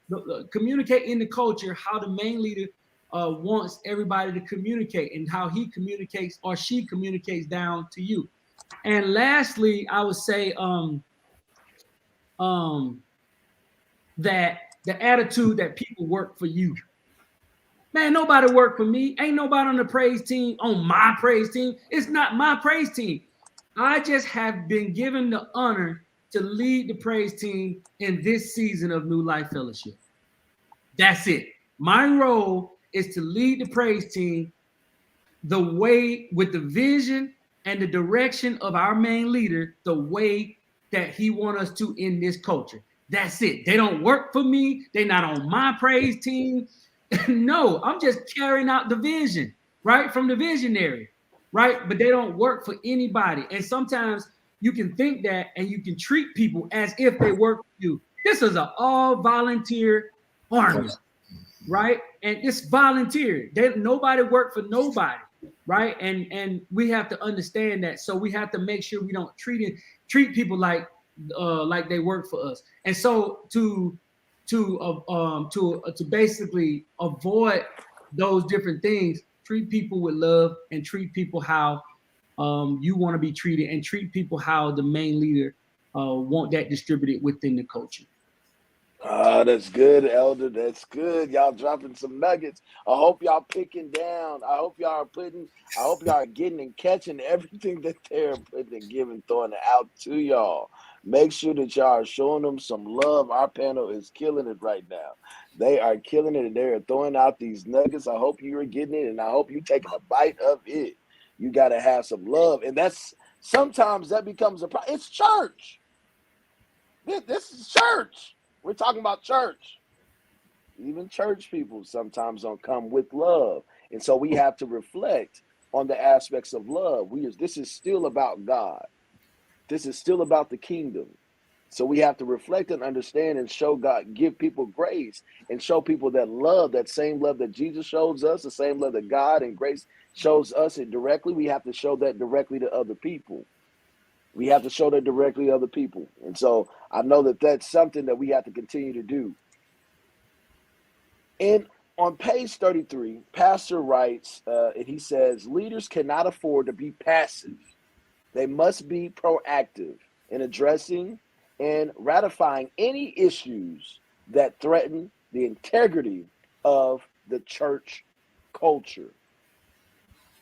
H: Communicate in the culture how the main leader wants everybody to communicate, and how he communicates or she communicates down to you. And lastly, I would say that the attitude that people work for you. Man, nobody work for me. Ain't nobody on the praise team, on my praise team. It's not my praise team. I just have been given the honor to lead the praise team in this season of New Life Fellowship. That's it. My role is to lead the praise team the way, with the vision and the direction of our main leader, the way that he wants us to in this culture. That's it. They don't work for me. They're not on my praise team. No, I'm just carrying out the vision, right? From the visionary, right? But they don't work for anybody. And sometimes you can think that, and you can treat people as if they work for you. This is an all volunteer army, right? And it's volunteer. Nobody work for nobody, right? And we have to understand that. So we have to make sure we don't treat people like they work for us. And so to basically avoid those different things, treat people with love, and treat people how you want to be treated, and treat people how the main leader want that distributed within the culture.
G: That's good, Elder. That's good. Y'all dropping some nuggets. I hope y'all picking down. I hope y'all are getting and catching everything that they're putting and giving, throwing it out to y'all. Make sure that y'all are showing them some love. Our panel is killing it right now. They are killing it, and they are throwing out these nuggets. I hope you are getting it, and I hope you taking a bite of it. You got to have some love, and that's sometimes that becomes a problem. It's church. This is church. We're talking about church. Even church people sometimes don't come with love, and so we have to reflect on the aspects of love. This is still about God. This is still about the kingdom. So we have to reflect and understand and show God, give people grace, and show people that love, that same love that Jesus shows us, the same love that God and grace shows us it directly. We have to show that directly to other people. We have to show that directly to other people. And so I know that that's something that we have to continue to do. And on page 33, Pastor writes, and he says, leaders cannot afford to be passive. They must be proactive in addressing and ratifying any issues that threaten the integrity of the church culture.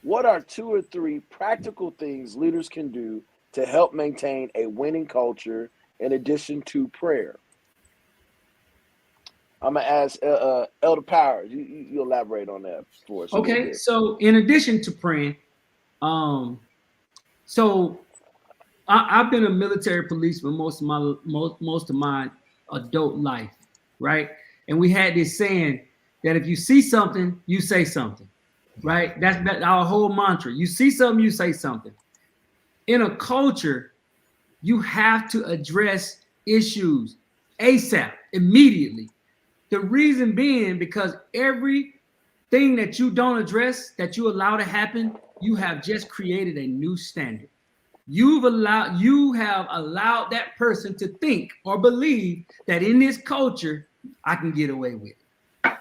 G: What are 2 or 3 practical things leaders can do to help maintain a winning culture in addition to prayer? I'm going to ask Elder Powers, you elaborate on that for us.
H: Okay, so in addition to praying, so I've been a military policeman most of my adult life, right? And we had this saying that if you see something, you say something, right? That's our whole mantra. You see something, you say something. In a culture, you have to address issues ASAP, immediately. The reason being because everything that you don't address, that you allow to happen, you have just created a new standard. You have allowed that person to think or believe that in this culture, I can get away with it.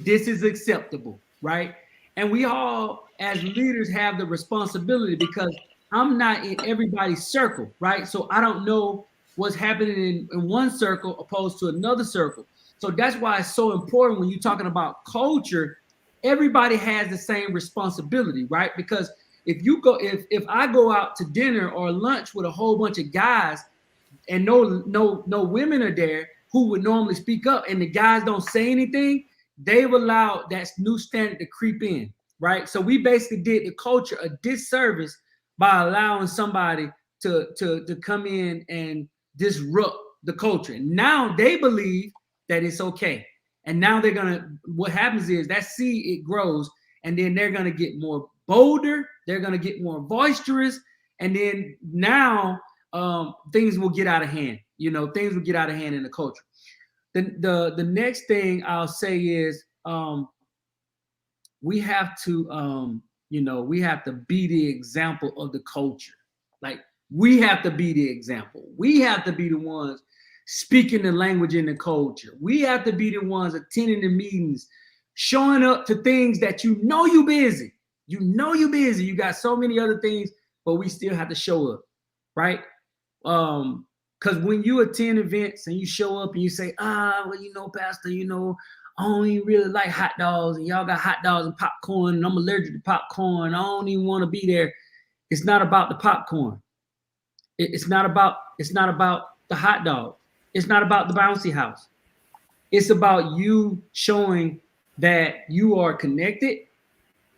H: This is acceptable, right? And we all, as leaders, have the responsibility because I'm not in everybody's circle, right? So I don't know what's happening in one circle opposed to another circle. So that's why it's so important when you're talking about culture, everybody has the same responsibility, right? Because if I go out to dinner or lunch with a whole bunch of guys and no women are there who would normally speak up and the guys don't say anything, they've allowed that new standard to creep in, right? So we basically did the culture a disservice by allowing somebody to come in and disrupt the culture. Now they believe that it's okay. And now what happens is that seed, it grows, and then they're gonna get more bolder, they're gonna get more boisterous, and then now things will get out of hand. Things will get out of hand in the culture. The next thing I'll say is we have to we have to be the example of the culture. Like, we have to be the example. We have to be the ones speaking the language in the culture. We have to be the ones attending the meetings, showing up to things that you busy. You got so many other things, but we still have to show up, right? Because when you attend events and you show up and you say, Pastor, I don't even really like hot dogs, and y'all got hot dogs and popcorn, and I'm allergic to popcorn. I don't even want to be there. It's not about the popcorn. It's not about the hot dog. It's not about the bouncy house. It's about you showing that you are connected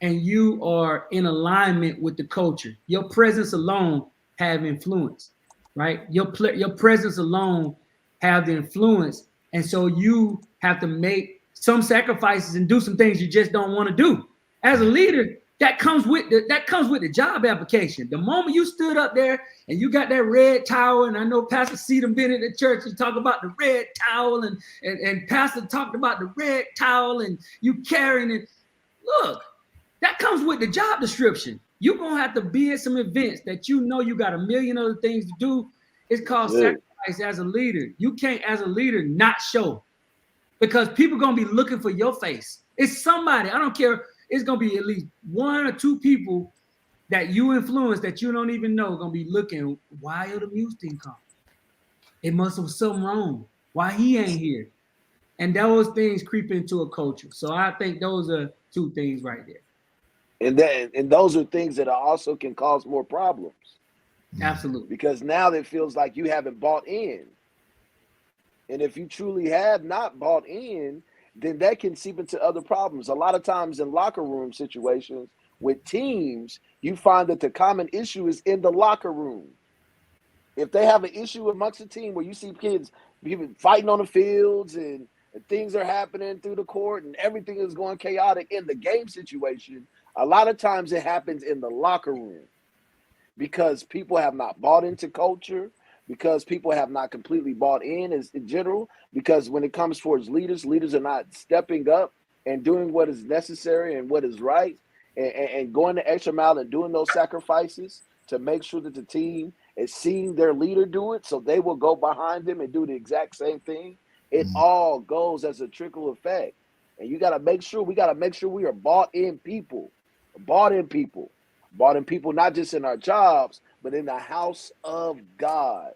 H: and you are in alignment with the culture. Your presence alone have influence, right? Your presence alone have the influence. And so you have to make some sacrifices and do some things you just don't want to do. As a leader, that comes with the job application. The moment you stood up there and you got that red towel, and I know Pastor Cedar been in the church, he talked about the red towel, and Pastor talked about the red towel, and you carrying it. Look, that comes with the job description. You're gonna have to be at some events that you got a million other things to do. It's called sacrifice as a leader. You can't, as a leader, not show, because people are gonna be looking for your face. It's somebody, I don't care. It's gonna be at least one or two people that you influence that you don't even know gonna be looking. Why the music didn't come? It must have something wrong. Why he ain't here? And those things creep into a culture. So I think those are two things right there.
G: And those are things that also can cause more problems.
H: Absolutely.
G: Because now it feels like you haven't bought in. And if you truly have not bought in, then that can seep into other problems. A lot of times in locker room situations with teams, you find that the common issue is in the locker room. If they have an issue amongst the team where you see kids fighting on the fields and things are happening through the court and everything is going chaotic in the game situation, a lot of times it happens in the locker room because people have not bought into culture, because people have not completely bought in general, because when it comes towards leaders are not stepping up and doing what is necessary and what is right, and going the extra mile and doing those sacrifices to make sure that the team is seeing their leader do it, so they will go behind them and do the exact same thing. It all goes as a trickle effect. And we got to make sure we are bought in people, not just in our jobs, but in the house of God.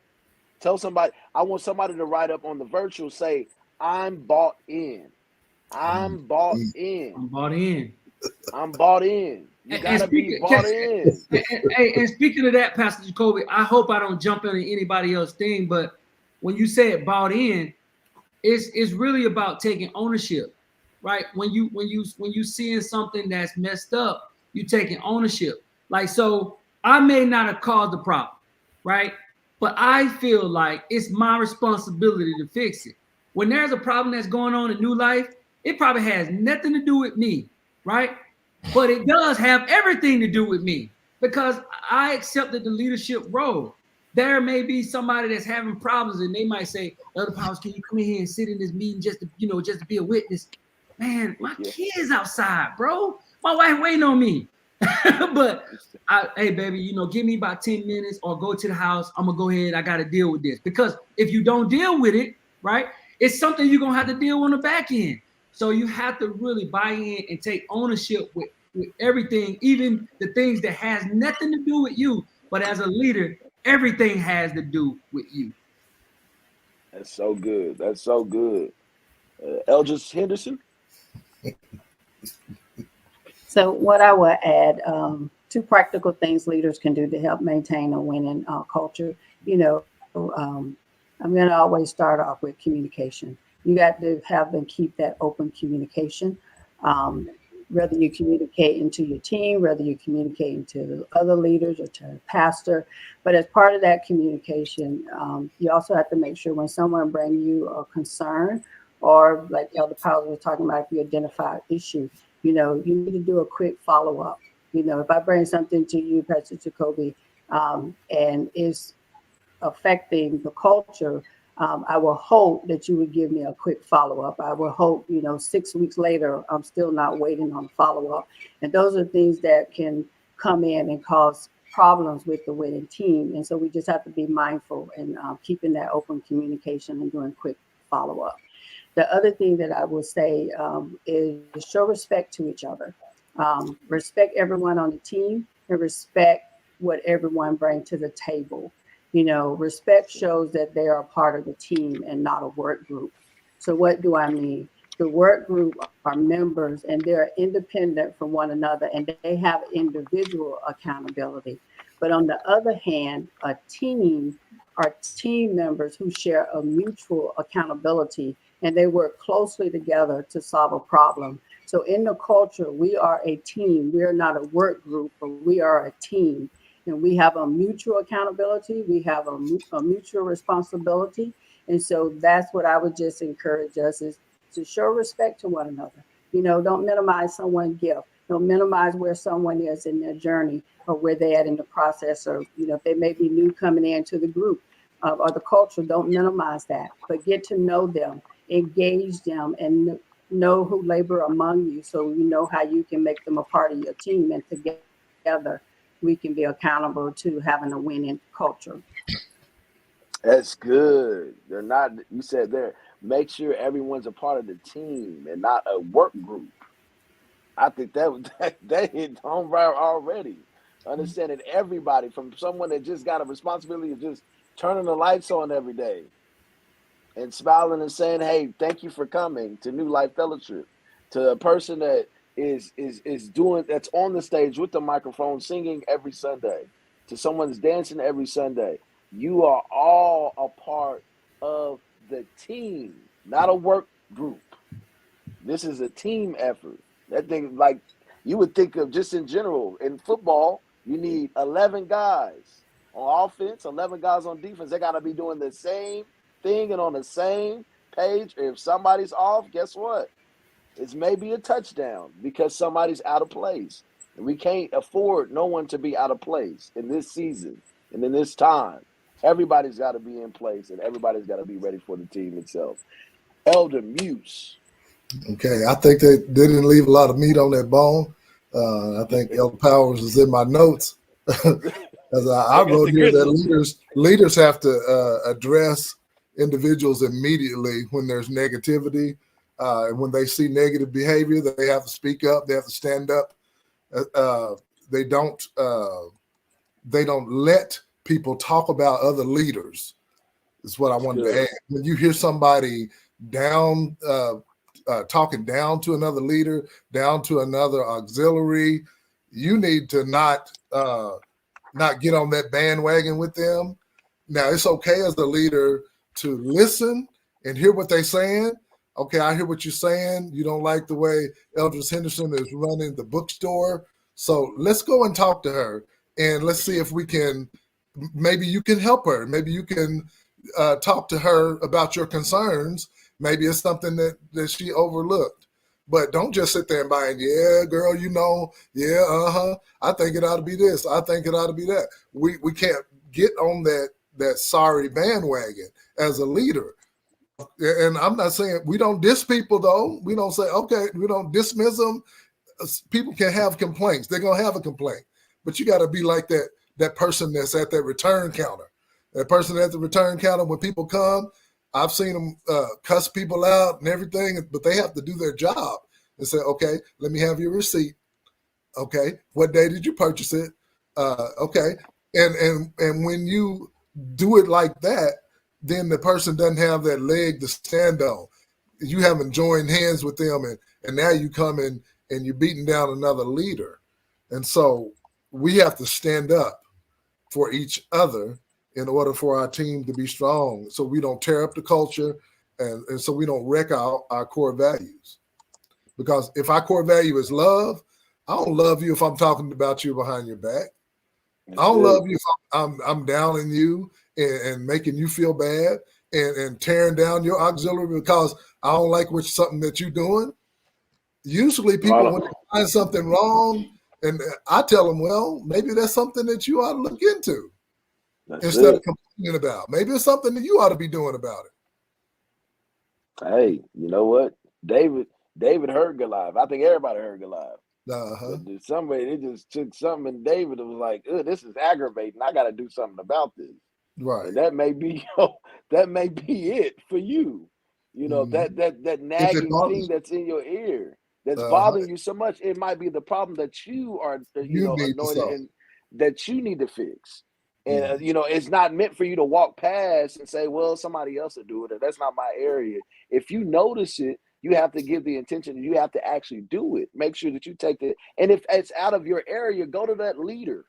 G: Tell somebody, I want somebody to write up on the virtual, say, I'm bought in. I'm bought in.
H: I'm bought in.
G: I'm bought in. You gotta be bought in.
H: And speaking of that, Pastor Jacoby, I hope I don't jump into anybody else's thing, but when you say it bought in, it's really about taking ownership, right? When you seeing something that's messed up, you taking ownership. Like, so I may not have caused the problem, right? but I feel like it's my responsibility to fix it. When there's a problem that's going on in New Life, it probably has nothing to do with me, right? But it does have everything to do with me because I accepted the leadership role. There may be somebody that's having problems and they might say, Elder Powers, can you come in here and sit in this meeting just to be a witness? Man, my kids outside, bro. My wife waiting on me. But hey, baby, give me about 10 minutes or go to the house. I'm gonna go ahead. I got to deal with this because if you don't deal with it, right, it's something you're gonna have to deal on the back end. So you have to really buy in and take ownership with everything, even the things that has nothing to do with you. But as a leader, everything has to do with you.
G: That's so good. That's so good. Eldridge Henderson.
I: So what I would add, two practical things leaders can do to help maintain a winning culture. I'm going to always start off with communication. You got to have them keep that open communication. Whether you're communicating to your team, whether you're communicating to other leaders or to a pastor. But as part of that communication, you also have to make sure when someone brings you a concern, or like Elder Powers was talking about, if you identify an issue, you need to do a quick follow-up. If I bring something to you, Pastor Jacoby, and it's affecting the culture, I will hope that you would give me a quick follow-up. I will hope, 6 weeks later, I'm still not waiting on follow-up. And those are things that can come in and cause problems with the winning team. And so we just have to be mindful and keeping that open communication and doing quick follow-up. The other thing that I would say is show respect to each other. Respect everyone on the team and respect what everyone brings to the table. Respect shows that they are a part of the team and not a work group. So what do I mean? The work group are members and they're independent from one another and they have individual accountability. But on the other hand, a team are team members who share a mutual accountability and they work closely together to solve a problem. So in the culture, we are a team. We are not a work group, but we are a team. And we have a mutual accountability. We have a mutual responsibility. And so that's what I would just encourage us is to show respect to one another. Don't minimize someone's gift. Don't minimize where someone is in their journey or where they're at in the process. Or, if they may be new coming into the group or the culture, don't minimize that. But get to know them, engage them, and know who labor among you so you know how you can make them a part of your team. And together, we can be accountable to having a winning culture.
G: That's good. They're not, you said there, make sure everyone's a part of the team and not a work group. I think that hit home right already. Understanding everybody from someone that just got a responsibility of just turning the lights on every day and smiling and saying, hey, thank you for coming to New Life Fellowship, to a person that is doing, that's on the stage with the microphone singing every Sunday, to someone that's dancing every Sunday. You are all a part of the team, not a work group. This is a team effort. That thing, like you would think of just in general, in football, you need 11 guys on offense, 11 guys on defense. They got to be doing the same thing and on the same page. If somebody's off, guess what? It's maybe a touchdown because somebody's out of place. And we can't afford no one to be out of place in this season and in this time. Everybody's got to be in place and everybody's got to be ready for the team itself. Elder Muse.
D: Okay, I think they didn't leave a lot of meat on that bone. I think Elder Powers is in my notes. As I wrote here that leaders have to address individuals immediately when there's negativity. And when they see negative behavior, they have to speak up. They have to stand up. They don't let people talk about other leaders. Is what I wanted to add. When you hear somebody down, talking down to another leader, down to another auxiliary, you need to not get on that bandwagon with them. Now, it's okay as the leader to listen and hear what they're saying. Okay, I hear what you're saying. You don't like the way Eldridge Henderson is running the bookstore. So let's go and talk to her and let's see if we can maybe you can help her. Maybe you can talk to her about your concerns. Maybe it's something that she overlooked. But don't just sit there and buy it. Yeah, girl, I think it ought to be this. I think it ought to be that. We can't get on that sorry bandwagon as a leader. And I'm not saying we don't diss people, though. We don't say, okay, we don't dismiss them. People can have complaints. They're going to have a complaint. But you got to be like that person that's at that return counter. That person at the return counter, when people come, I've seen them cuss people out and everything, but they have to do their job and say, okay, let me have your receipt. Okay, what day did you purchase it? Okay, and when you do it like that, then the person doesn't have that leg to stand on. You haven't joined hands with them, and now you come in and you're beating down another leader. And so we have to stand up for each other in order for our team to be strong, so we don't tear up the culture and so we don't wreck our core values. Because if our core value is love, I don't love you if I'm talking about you behind your back. I don't love you if I'm downing you and making you feel bad and tearing down your auxiliary because I don't like something that you're doing. Usually people, when they find something wrong, and I tell them, well, maybe that's something that you ought to look into instead of complaining about. Maybe it's something that you ought to be doing about it.
G: Hey, you know what? David heard Goliath. I think everybody heard Goliath. Somebody, they just took something in David that was like, this is aggravating. I got to do something about this.
D: Right.
G: And that may be it for you. You know, that nagging thing that's in your ear that's bothering you so much. It might be the problem that you are, anointed and that you need to fix. And, it's not meant for you to walk past and say, well, somebody else will do it, or that's not my area. If you notice it, you have to give the intention, and you have to actually do it. Make sure that you take it. And if it's out of your area, go to that leader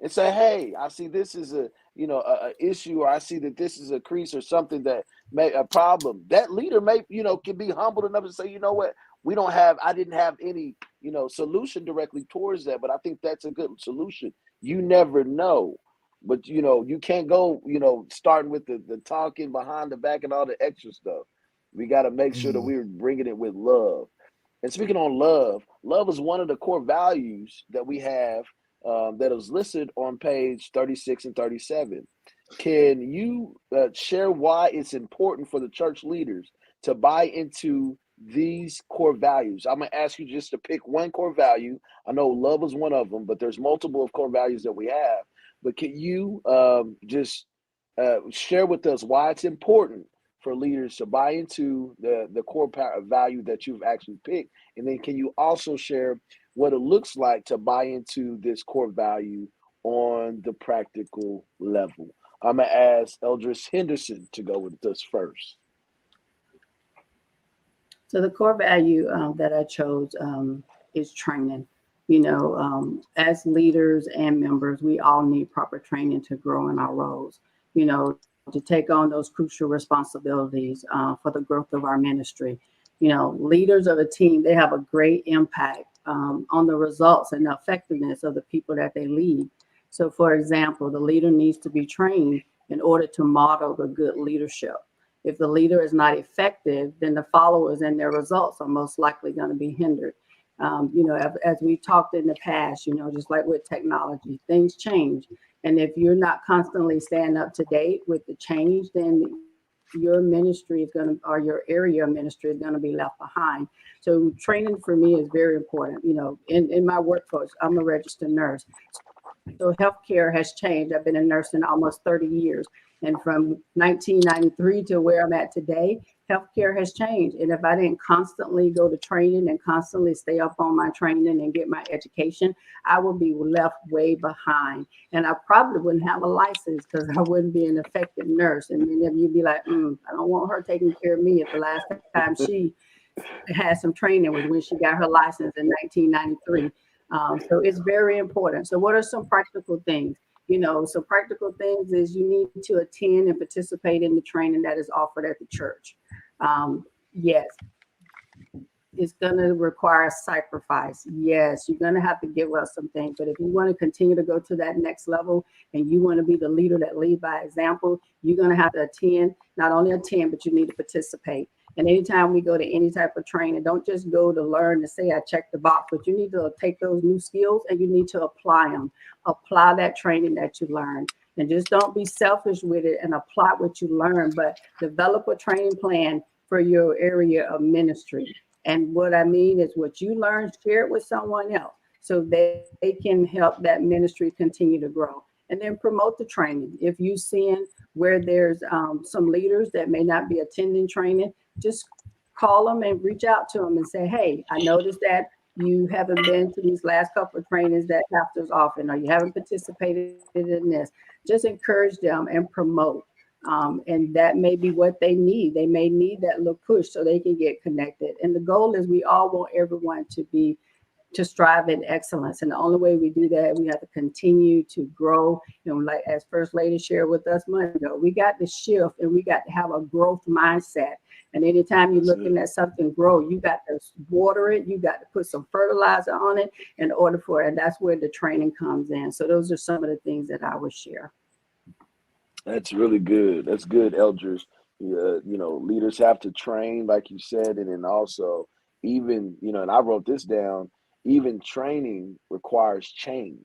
G: and say, hey, I see this is a issue, or I see that this is a crease or something that may a problem. That leader may, can be humble enough to say, you know what, I didn't have any, solution directly towards that, but I think that's a good solution. You never know. But, you can't go, starting with the talking behind the back and all the extra stuff. We got to make sure that we're bringing it with love. And speaking on love is one of the core values that we have that is listed on page 36 and 37. Can you share why it's important for the church leaders to buy into these core values? I'm going to ask you just to pick one core value. I know love is one of them, but there's multiple of core values that we have. But can you just share with us why it's important for leaders to buy into the core value that you've actually picked? And then can you also share what it looks like to buy into this core value on the practical level? I'm going to ask Eldris Henderson to go with us first.
I: So the core value that I chose is training. As leaders and members, we all need proper training to grow in our roles, to take on those crucial responsibilities for the growth of our ministry. Leaders of a team, they have a great impact on the results and the effectiveness of the people that they lead. So, for example, the leader needs to be trained in order to model the good leadership. If the leader is not effective, then the followers and their results are most likely going to be hindered. As we talked in the past, just like with technology, things change. And if you're not constantly staying up to date with the change, then your ministry is or your area of ministry is going to be left behind. So training for me is very important. In my workforce, I'm a registered nurse. So healthcare has changed. I've been a nurse in almost 30 years. And from 1993 to where I'm at today, healthcare has changed. And if I didn't constantly go to training and constantly stay up on my training and get my education, I would be left way behind. And I probably wouldn't have a license because I wouldn't be an effective nurse. And many of you be like, I don't want her taking care of me. If the last time she had some training was when she got her license in 1993. So it's very important. So what are some practical things? So practical things is you need to attend and participate in the training that is offered at the church. Yes, it's going to require sacrifice. Yes, you're going to have to give up some things, but if you want to continue to go to that next level and you want to be the leader that lead by example, you're going to have to attend, not only attend, but you need to participate. And anytime we go to any type of training, don't just go to learn to say, I checked the box, but you need to take those new skills and you need to apply them. Apply that training that you learned. And just don't be selfish with it and apply what you learn, but develop a training plan for your area of ministry. And what I mean is what you learn, share it with someone else so they can help that ministry continue to grow. And then promote the training. If you seeing where there's some leaders that may not be attending training, just call them and reach out to them and say, hey, I noticed that you haven't been to these last couple of trainings that pastors often, or you haven't participated in this. Just encourage them and promote. And that may be what they need. They may need that little push so they can get connected. And the goal is we all want everyone to strive in excellence. And the only way we do that, we have to continue to grow. You know, like as First Lady shared with us months ago, we got to shift and we got to have a growth mindset. And anytime you're looking at something grow, you got to water it. You got to put some fertilizer on it in order for it. And that's where the training comes in. So those are some of the things that I would share.
G: That's really good. That's good, Elders. You know, leaders have to train, like you said, and then also even, you know, and I wrote this down, even training requires change.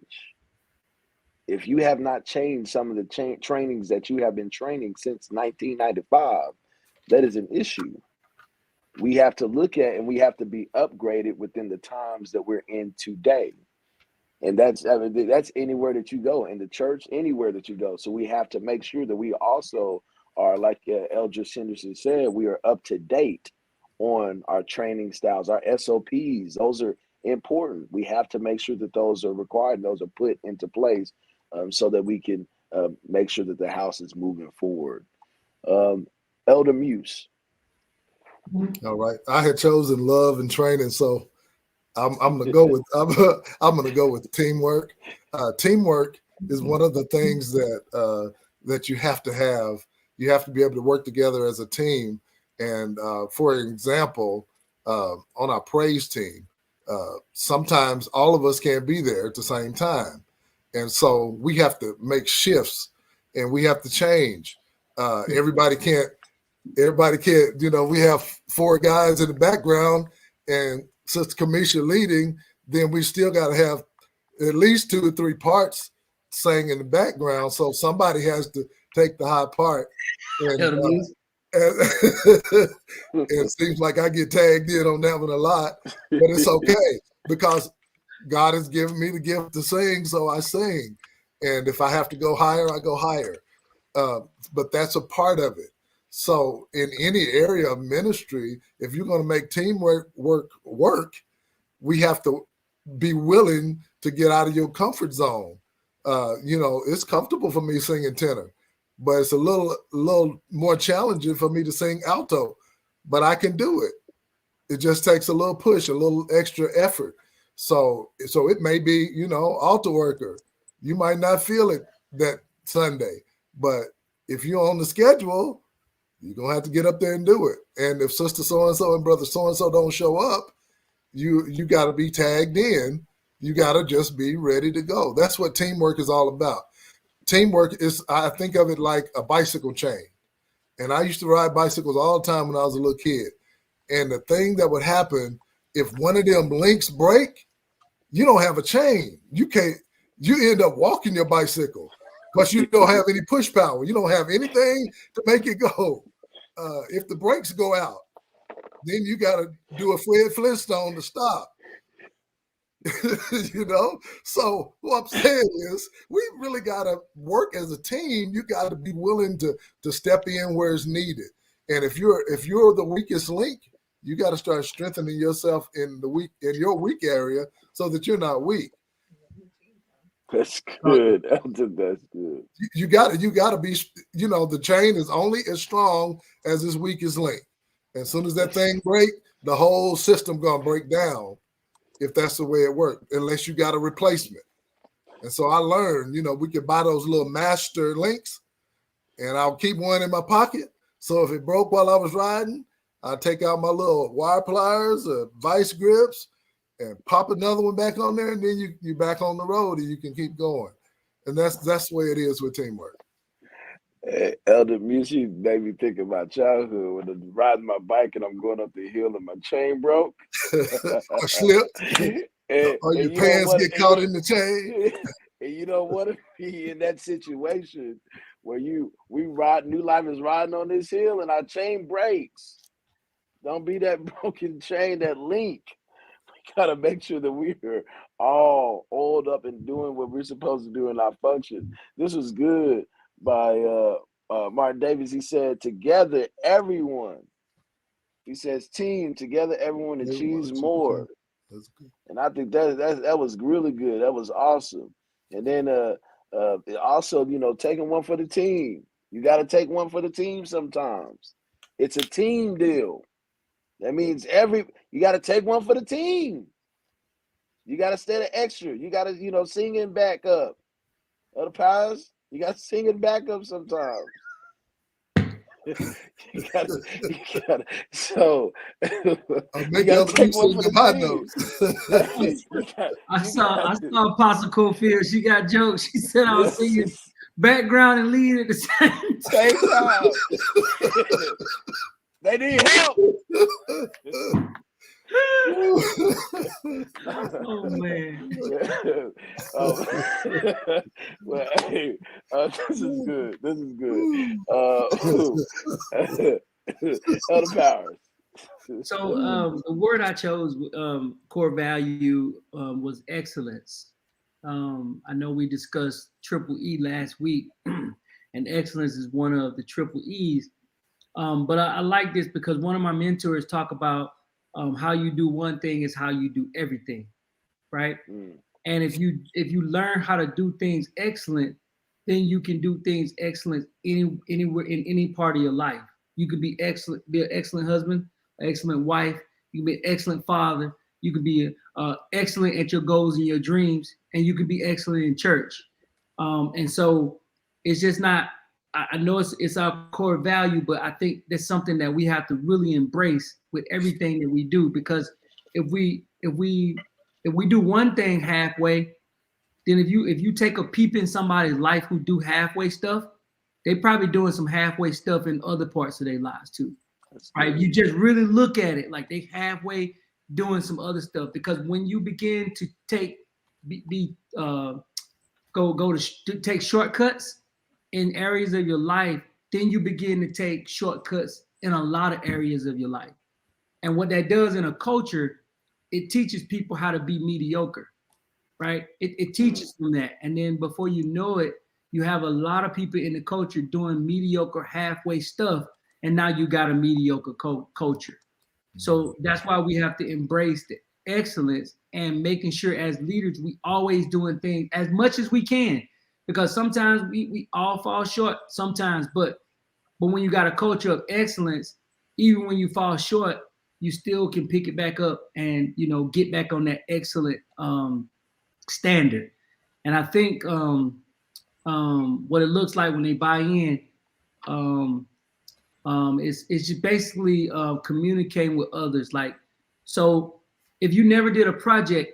G: If you have not changed some of the trainings that you have been training since 1995, that is an issue. We have to look at and we have to be upgraded within the times that we're in today. And that's anywhere that you go, in the church, anywhere that you go. So we have to make sure that we also are, like Elder Henderson said, we are up to date on our training styles, our SOPs. Those are important. We have to make sure that those are required, and those are put into place so that we can make sure that the house is moving forward. Elder Muse.
D: All right. I had chosen love and training, so I'm gonna go with I'm gonna go with teamwork. Teamwork is one of the things that that you have to have. You have to be able to work together as a team. And for example, on our praise team, sometimes all of us can't be there at the same time, and so we have to make shifts and we have to change. Everybody can't. You know, we have 4 guys in the background and Sister Kamisha leading, then we still got to have at least 2 or 3 parts sang in the background. So somebody has to take the high part. And, it seems like I get tagged in on that one a lot, but it's okay because God has given me the gift to sing, so I sing. And if I have to go higher, I go higher. But that's a part of it. So in any area of ministry, if you're going to make teamwork work, we have to be willing to get out of your comfort zone. You know, it's comfortable for me singing tenor, but it's a little more challenging for me to sing alto, but I can do it. It just takes a little push, a little extra effort. So it may be, you know, alto worker. You might not feel it that Sunday, but if you're on the schedule, you're going to have to get up there and do it. And if Sister so-and-so and Brother so-and-so don't show up, you got to be tagged in. You got to just be ready to go. That's what teamwork is all about. Teamwork is, I think of it like a bicycle chain. And I used to ride bicycles all the time when I was a little kid. And the thing that would happen, if one of them links break, you don't have a chain. You end up walking your bicycle because you don't have any push power. You don't have anything to make it go. If the brakes go out, then you got to do a Fred Flintstone to stop. You know? So what I'm saying is we really got to work as a team. You got to be willing to step in where it's needed. And if you're the weakest link, you got to start strengthening yourself in your weak area so that you're not weak.
G: That's good. That's good.
D: You got to be, you know, the chain is only as strong as its weakest link. As soon as that thing break, the whole system gonna break down if that's the way it works, unless you got a replacement. And so I learned, you know, we could buy those little master links and I'll keep one in my pocket. So if it broke while I was riding, I take out my little wire pliers, vice grips, and pop another one back on there, and then you back on the road and you can keep going. And that's the way it is with teamwork.
G: Hey, Elder Music made me think of my childhood when I'm riding my bike and I'm going up the hill and my chain broke.
D: Or slipped. Or your pants get caught in the chain.
G: And you know what? Be in that situation where we ride, New Life is riding on this hill and our chain breaks. Don't be that broken chain, that link. We gotta make sure that we're all oiled up and doing what we're supposed to do in our function. This was good by Martin Davis. He said, together, everyone. He says, team, together, everyone achieves more.
D: That's good.
G: And I think that was really good. That was awesome. And then also, taking one for the team. You got to take one for the team sometimes. It's a team deal. That means you got to take one for the team. You got to stay the extra. You got to, sing it back up. Other powers, you got to sing it back up sometimes. you gotta. So
D: make other people sing my notes.
H: I saw Apostle Cofield. She got jokes. She said I was singing background and lead at the
G: same time. They need help.
H: Oh man.
G: Well, hey, this is good. This is good. Other powers.
H: So the word I chose, core value, was excellence. I know we discussed triple E last week, and excellence is one of the triple E's. But I like this because one of my mentors talk about how you do one thing is how you do everything, right? And if you learn how to do things excellent, then you can do things excellent anywhere in any part of your life. You could be excellent, be an excellent husband, an excellent wife. You can be an excellent father. You could be excellent at your goals and your dreams, and you could be excellent in church. And so it's just not. I know it's our core value, but I think that's something that we have to really embrace with everything that we do. Because if we do one thing halfway, then if you take a peep in somebody's life who do halfway stuff, they probably doing some halfway stuff in other parts of their lives too. Right? If you just really look at it, like they halfway doing some other stuff. Because when you begin to take take shortcuts in areas of your life, then you begin to take shortcuts in a lot of areas of your life. And what that does in a culture, it teaches people how to be mediocre, right? It teaches them that. And then before you know it, you have a lot of people in the culture doing mediocre halfway stuff. And now you got a mediocre culture. So that's why we have to embrace the excellence and making sure as leaders, we always doing things as much as we can. Because sometimes we all fall short sometimes, but when you got a culture of excellence, even when you fall short, you still can pick it back up and, get back on that excellent standard. And I think what it looks like when they buy in is just basically communicating with others. Like, so if you never did a project,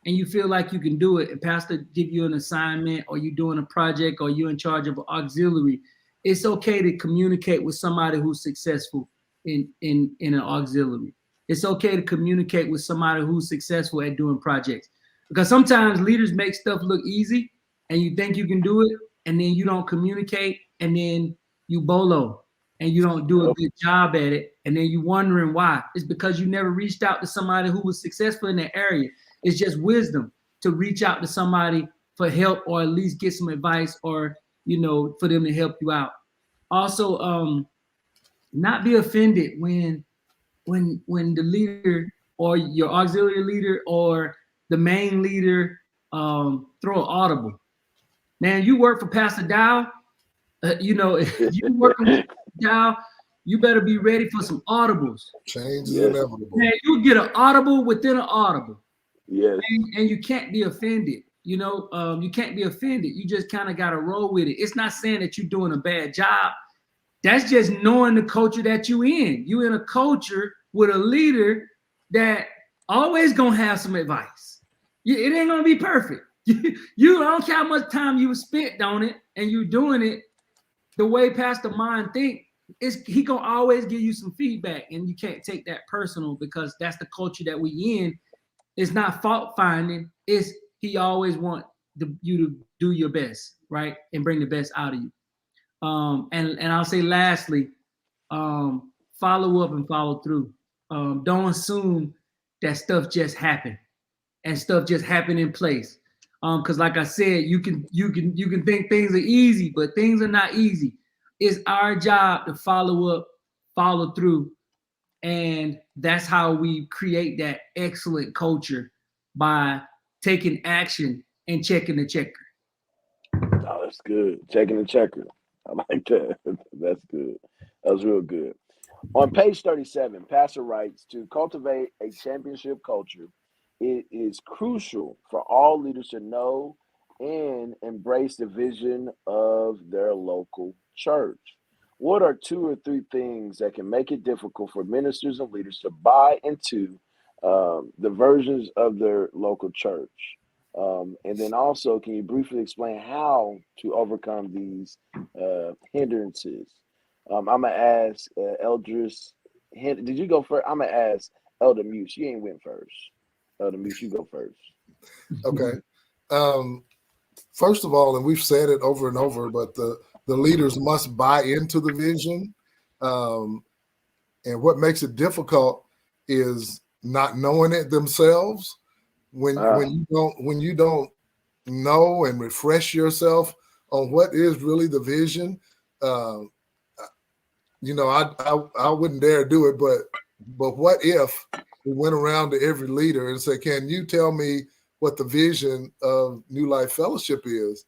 H: and you feel like you can do it, and pastor give you an assignment, or you're doing a project, or you're in charge of an auxiliary, it's okay to communicate with somebody who's successful in an auxiliary. It's okay to communicate with somebody who's successful at doing projects. Because sometimes leaders make stuff look easy, and you think you can do it, and then you don't communicate, and then you bolo, and you don't do a good job at it, and then you wondering why. It's because you never reached out to somebody who was successful in that area. It's just wisdom to reach out to somebody for help, or at least get some advice, or, for them to help you out. Also, not be offended when the leader or your auxiliary leader or the main leader throw an audible. Man, you work for Pastor Dow, if you working with Dow, you better be ready for some audibles.
D: Change is inevitable.
H: Man, you get an audible within an audible.
G: Yes.
H: And you can't be offended. You can't be offended. You just kind of got to roll with it. It's not saying that you're doing a bad job. That's just knowing the culture that you in. You in a culture with a leader that always gonna have some advice. It ain't gonna be perfect. You don't care how much time you spent on it and you doing it the way Pastor Mind think. He gonna always give you some feedback, and you can't take that personal because that's the culture that we in. It's not fault finding. It's he always want you to do your best, right, and bring the best out of you. And I'll say lastly, follow up and follow through. Don't assume that stuff just happened and stuff just happened in place. Because like I said, you can think things are easy, but things are not easy. It's our job to follow up, follow through, and that's how we create that excellent culture, by taking action and checking the checker.
G: Oh, that's good. Checking the checker. I like that. That's good. That was real good. On page 37, Pastor writes, to cultivate a championship culture, it is crucial for all leaders to know and embrace the vision of their local church. What are 2 or 3 things that can make it difficult for ministers and leaders to buy into the versions of their local church? And then also, can you briefly explain how to overcome these hindrances? I'm going to ask Eldris. Did you go first? I'm going to ask Elder Muse. You ain't went first. Elder Muse, you go first.
D: Okay. First of all, and we've said it over and over, but the leaders must buy into the vision. And what makes it difficult is not knowing it themselves. When you don't know and refresh yourself on what is really the vision, I wouldn't dare do it. But what if we went around to every leader and said, "Can you tell me what the vision of New Life Fellowship is?"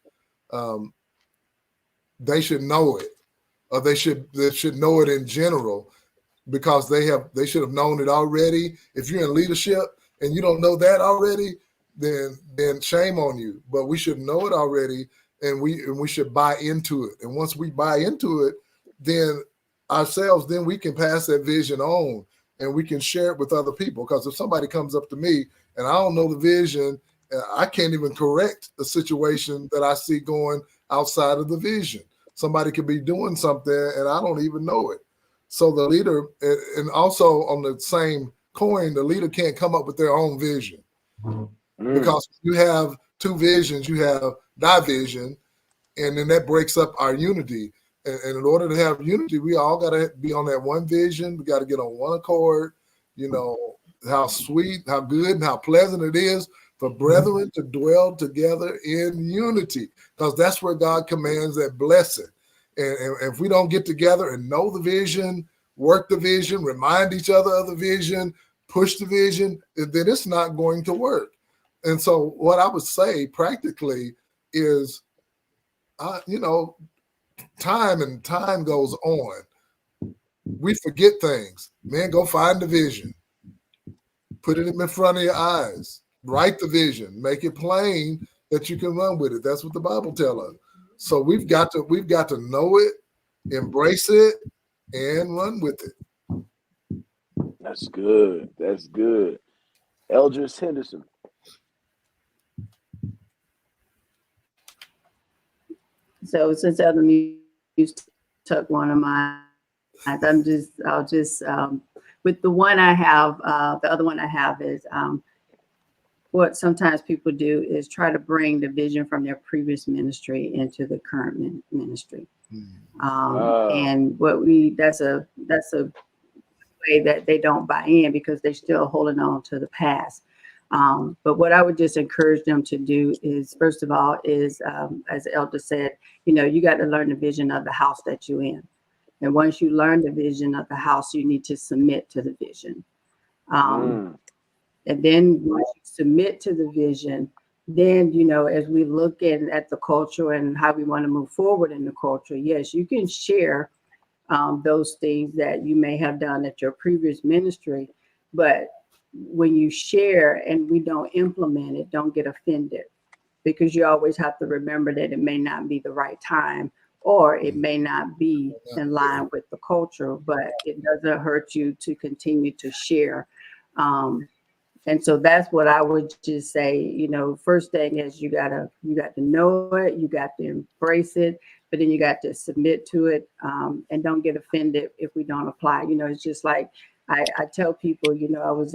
D: They should know it, or they should know it in general, because they should have known it already. If you're in leadership and you don't know that already, then shame on you. But we should know it already, and we should buy into it. And once we buy into it, then we can pass that vision on, and we can share it with other people. Because if somebody comes up to me and I don't know the vision, I can't even correct the situation that I see going outside of the vision. Somebody could be doing something and I don't even know it. So the leader, and also on the same coin, the leader can't come up with their own vision. Because you have 2 visions, you have division, and then that breaks up our unity. And in order to have unity, we all got to be on that one vision. We got to get on one accord. You know, how sweet, how good, and how pleasant it is for brethren to dwell together in unity, because that's where God commands that blessing. And if we don't get together and know the vision, work the vision, remind each other of the vision, push the vision, then it's not going to work. And so what I would say practically is, time goes on. We forget things. Man, go find the vision. Put it in front of your eyes. Write the vision. Make it plain that you can run with it. That's what the Bible tells us. So we've got to know it, embrace it, and run with it.
G: That's good. That's good. Eldris Henderson.
I: So since Elder Muse took one of mine, I'll just with the one I have, the other one I have is what sometimes people do is try to bring the vision from their previous ministry into the current ministry. And that's a way that they don't buy in, because they're still holding on to the past. But what I would just encourage them to do is, first of all, is as the elder said, you got to learn the vision of the house that you're in. And once you learn the vision of the house, you need to submit to the vision. And then once you submit to the vision, then, as we look at the culture and how we want to move forward in the culture, yes, you can share those things that you may have done at your previous ministry. But when you share and we don't implement it, don't get offended, because you always have to remember that it may not be the right time or it may not be in line with the culture, but it doesn't hurt you to continue to share. And so that's what I would just say, you know, first thing is you got to know it, you got to embrace it, but then you got to submit to it, and don't get offended if we don't apply. You know, it's just like I tell people, you know,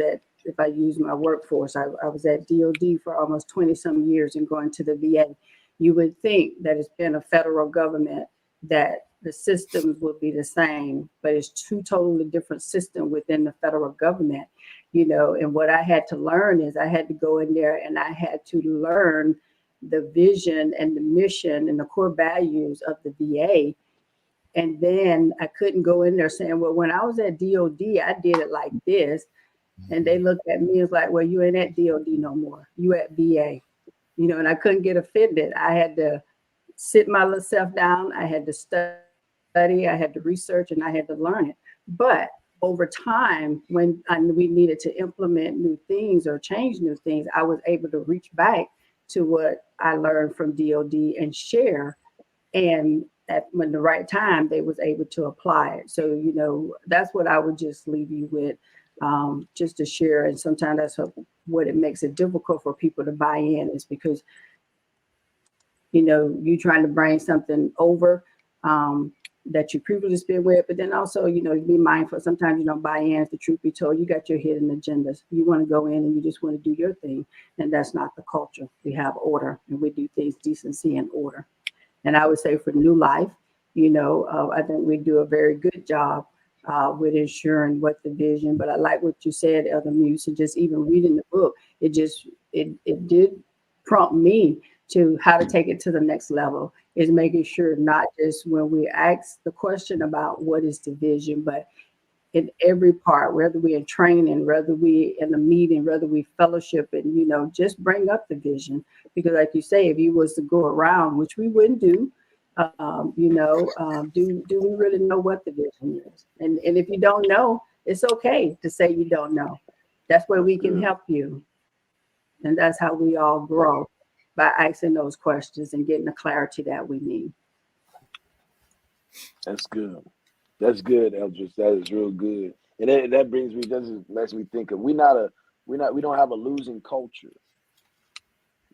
I: if I use my workforce, I was at DOD for almost 20 some years and going to the VA. You would think that it's been a federal government that the systems would be the same, but it's two totally different systems within the federal government, you know. And what I had to learn is I had to go in there and I had to learn the vision and the mission and the core values of the VA. And then I couldn't go in there saying, well, when I was at DOD, I did it like this. And they looked at me as like, well, you ain't at DOD no more. You at VA, you know, and I couldn't get offended. I had to sit myself down. I had to study, I had to research, and I had to learn it. But over time, when we needed to implement new things or change new things, I was able to reach back to what I learned from DOD and share. And when the right time, they was able to apply it. So, you know, that's what I would just leave you with, just to share. And sometimes that's what it makes it difficult for people to buy in, is because, you know, you trying to bring something over that you previously been with, but then also, you know, be mindful. Sometimes you don't buy in. If the truth be told, you got your hidden agendas. You want to go in and you just want to do your thing, and that's not the culture. We have order, and we do things decency and order. And I would say for New Life, you know, I think we do a very good job with ensuring what the vision. But I like what you said, Elder Muse, and just even reading the book, it did prompt me to how to take it to the next level, is making sure not just when we ask the question about what is the vision, but in every part, whether we're in training, whether we in a meeting, whether we fellowship, and, you know, just bring up the vision. Because like you say, if you was to go around, which we wouldn't do, you know, do we really know what the vision is? And if you don't know, it's okay to say you don't know. That's where we can help you. And that's how we all grow, by asking those questions and getting the clarity that we need.
G: That's good. That's good, Eldridge. That is real good. And that brings me, makes me think of, we don't have a losing culture.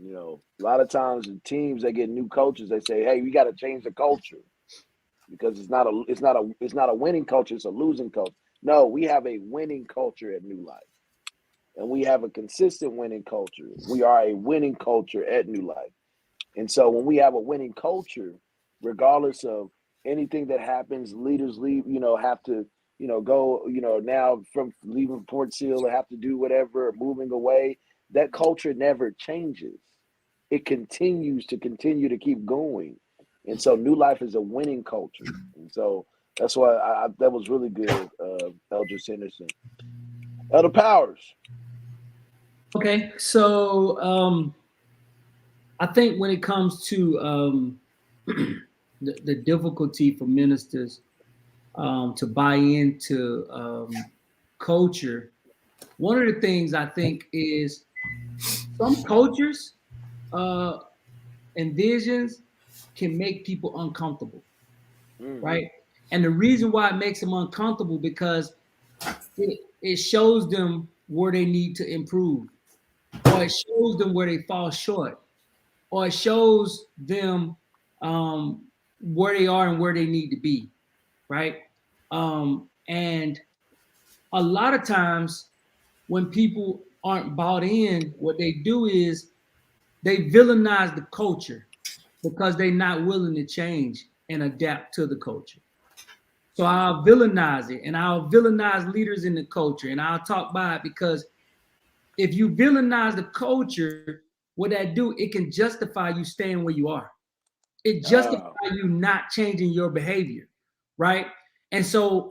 G: You know, a lot of times in teams that get new coaches, they say, hey, we got to change the culture because it's not a winning culture, it's a losing culture. No, we have a winning culture at New Life. And we have a consistent winning culture. We are a winning culture at New Life. And so when we have a winning culture, regardless of anything that happens, leaders leave, you know, have to, you know, go, you know, now from leaving Port Seal, they have to do whatever, moving away. That culture never changes. It continues to keep going. And so New Life is a winning culture. And so that's why that was really good, Eldridge Henderson. Elder Powers.
H: Okay, so I think when it comes to the difficulty for ministers to buy into culture, one of the things I think is some cultures and visions can make people uncomfortable, right? And the reason why it makes them uncomfortable because it shows them where they need to improve, or it shows them where they fall short, or it shows them where they are and where they need to be, right? And a lot of times when people aren't bought in, what they do is they villainize the culture because they're not willing to change and adapt to the culture. So I'll villainize it, and I'll villainize leaders in the culture, and I'll talk by it because if you villainize the culture, what that do, it can justify you staying where you are. It justifies you not changing your behavior, right? And so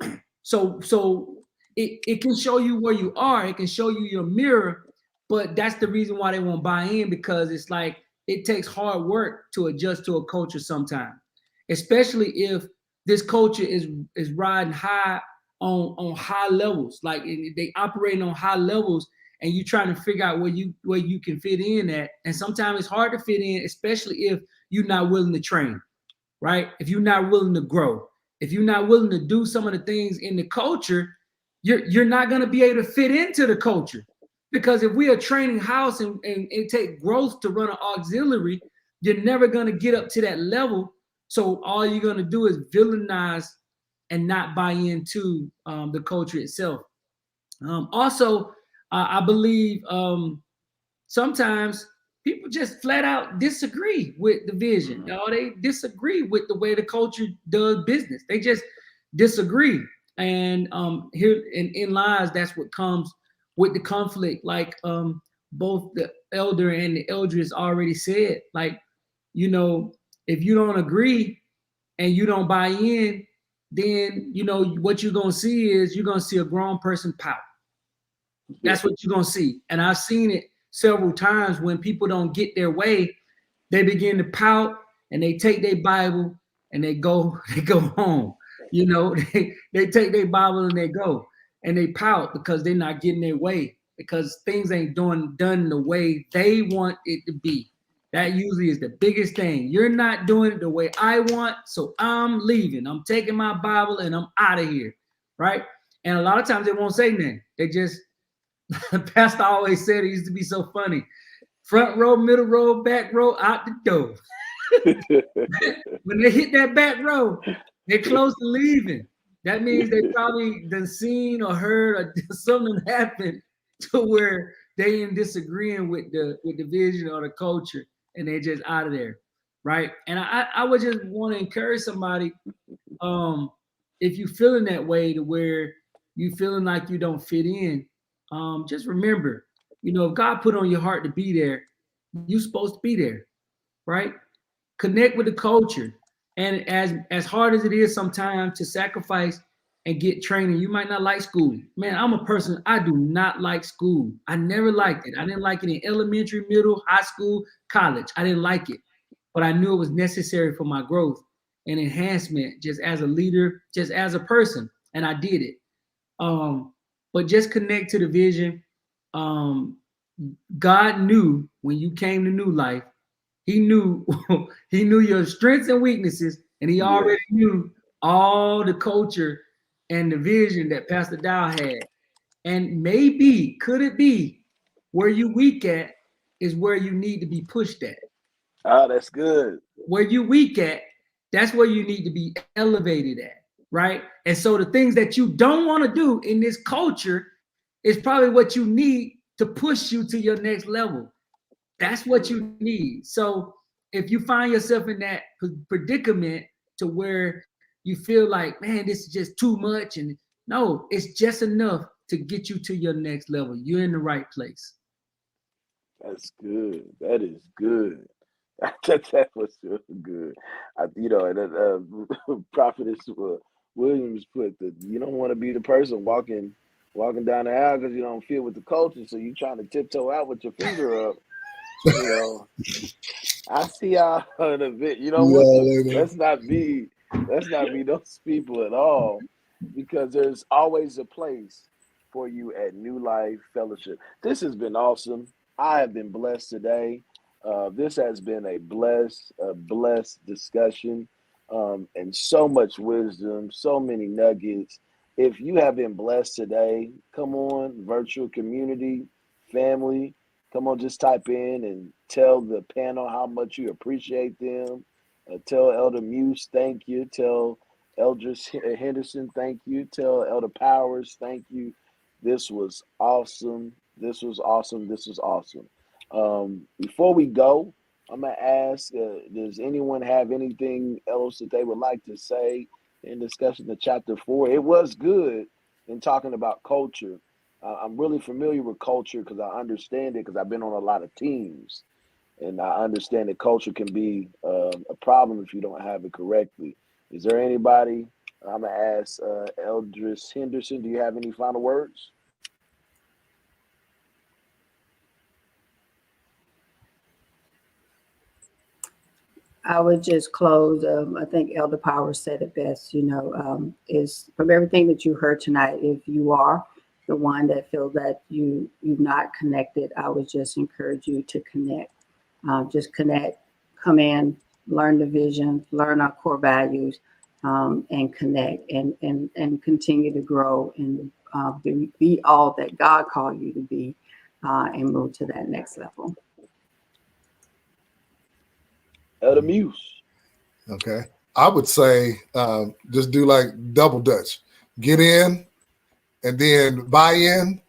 H: it can show you where you are. It can show you your mirror, but that's the reason why they won't buy in, because it's like it takes hard work to adjust to a culture sometimes, especially if this culture is riding high on high levels, like they operating on high levels, and you're trying to figure out where you can fit in at. And sometimes it's hard to fit in, especially if you're not willing to train. right? If you're not willing to grow, if you're not willing to do some of the things in the culture, you're not going to be able to fit into the culture. Because if we are training house and it take growth to run an auxiliary, you're never going to get up to that level. So all you're going to do is villainize and not buy into the culture itself. Also, I believe sometimes people just flat out disagree with the vision. You know, they disagree with the way the culture does business. They just disagree. And here in lies, that's what comes with the conflict. Like both the elder and the elders already said, like, you know, if you don't agree and you don't buy in, then, you know, what you're going to see is you're going to see a grown person pout. That's what you're going to see. And I've seen it several times when people don't get their way, they begin to pout and they take their Bible and they go home. You know, they take their Bible and they go and they pout because they're not getting their way, because things ain't done the way they want it to be. That usually is the biggest thing. You're not doing it the way I want, so I'm leaving. I'm taking my Bible and I'm out of here, right? And a lot of times they won't say nothing. They just, Pastor always said, it used to be so funny. Front row, middle row, back row, out the door. When they hit that back row, they're close to leaving. That means they probably done seen or heard or something happen to where they in disagreeing with the vision or the culture, and they just out of there, right? And I would just want to encourage somebody, if you feeling that way to where you feeling like you don't fit in, just remember, you know, if God put on your heart to be there, you're supposed to be there, right? Connect with the culture. And as hard as it is sometimes to sacrifice and get training, you might not like school. Man, I'm a person, I do not like school. I never liked it. I didn't like it in elementary, middle, high school, college. I didn't like it, but I knew it was necessary for my growth and enhancement, just as a leader, just as a person, and I did it. But just connect to the vision. God knew when you came to New Life, he knew your strengths and weaknesses, and he already knew all the culture and the vision that Pastor Dow had. And maybe, could it be, where you weak at is where you need to be pushed at.
G: Oh, that's good.
H: Where you weak at, that's where you need to be elevated at, right? And so the things that you don't want to do in this culture is probably what you need to push you to your next level. That's what you need. So if you find yourself in that predicament to where you feel like, man, this is just too much, and no, it's just enough to get you to your next level. You're in the right place.
G: That's good. That is good. That was so good. Prophetess Williams put that you don't want to be the person walking down the aisle because you don't feel with the culture, so you trying to tiptoe out with your finger up. You know, I see y'all in a bit. You know what? Let's not be those people at all, because there's always a place for you at New Life Fellowship. This has been awesome. I have been blessed today. This has been a blessed discussion, and so much wisdom, so many nuggets. If you have been blessed today, come on, virtual community, family, come on, just type in and tell the panel how much you appreciate them. Tell Elder Muse, thank you. Tell Eldris Henderson, thank you. Tell Elder Powers, thank you. This was awesome. This was awesome. This was awesome. Before we go, I'm going to ask, does anyone have anything else that they would like to say in discussion of chapter 4? It was good in talking about culture. I'm really familiar with culture because I understand it, because I've been on a lot of teams, and I understand that culture can be a problem if you don't have it correctly. Is there anybody? I'm going to ask Eldris Henderson, do you have any final words?
I: I would just close. I think Elder Powers said it best, is from everything that you heard tonight, if you are the one that feels that you've not connected, I would just encourage you to connect. Just connect, come in, learn the vision, learn our core values, and connect and continue to grow and be all that God called you to be, and move to that next level.
G: Elder Muse.
D: Okay. I would say just do like double Dutch. Get in and then buy in,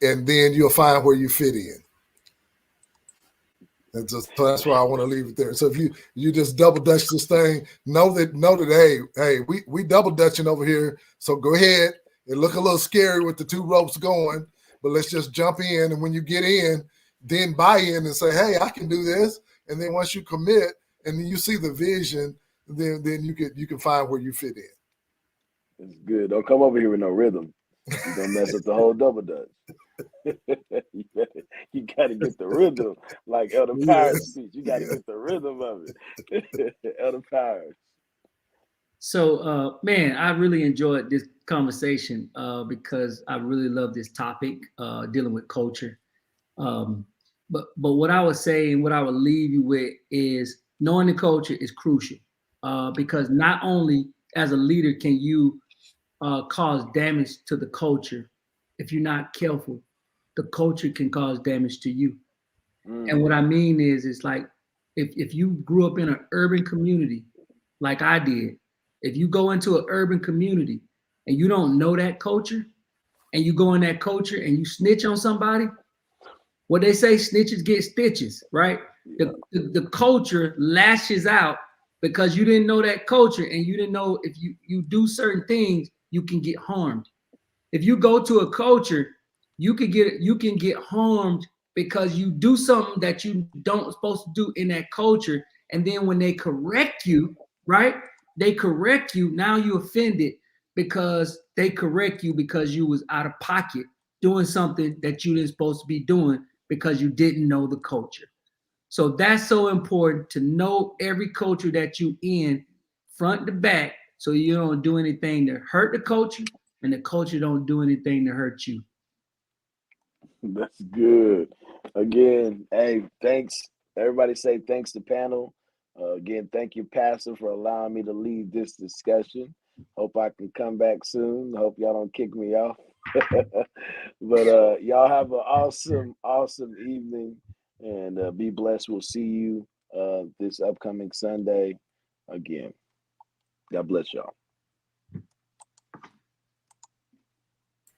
D: and then you'll find where you fit in. And so that's why I want to leave it there. So if you just double Dutch this thing, know that hey, we double Dutching over here. So go ahead. It look a little scary with the two ropes going, but let's just jump in. And when you get in, then buy in and say, hey, I can do this. And then once you commit and then you see the vision, then you can find where you fit in.
G: It's good. Don't come over here with no rhythm. You're gonna mess up the whole double Dutch. You gotta get the rhythm, like Elder Powers' speech. You gotta get the rhythm of it. Elder Powers.
H: So, man, I really enjoyed this conversation because I really love this topic, dealing with culture. But what I would say and what I would leave you with is knowing the culture is crucial because not only as a leader can you cause damage to the culture. If you're not careful, the culture can cause damage to you. And what I mean is like if you grew up in an urban community like I did, if you go into an urban community and you don't know that culture and you go in that culture and you snitch on somebody, what they say, snitches get stitches, right? The culture lashes out because you didn't know that culture and you didn't know if you do certain things, you can get harmed. If you go to a culture, you can get harmed because you do something that you don't supposed to do in that culture. And then when they correct you, right? They correct you. Now you offended because they correct you because you was out of pocket doing something that you didn't supposed to be doing because you didn't know the culture. So that's so important to know every culture that you in front to back so you don't do anything to hurt the culture and the culture don't do anything to hurt you.
G: That's good. Again, hey, thanks. Everybody say thanks to panel. Again, thank you, Pastor, for allowing me to lead this discussion. Hope I can come back soon. Hope y'all don't kick me off. But y'all have an awesome evening and be blessed. We'll see you this upcoming Sunday again. God bless y'all.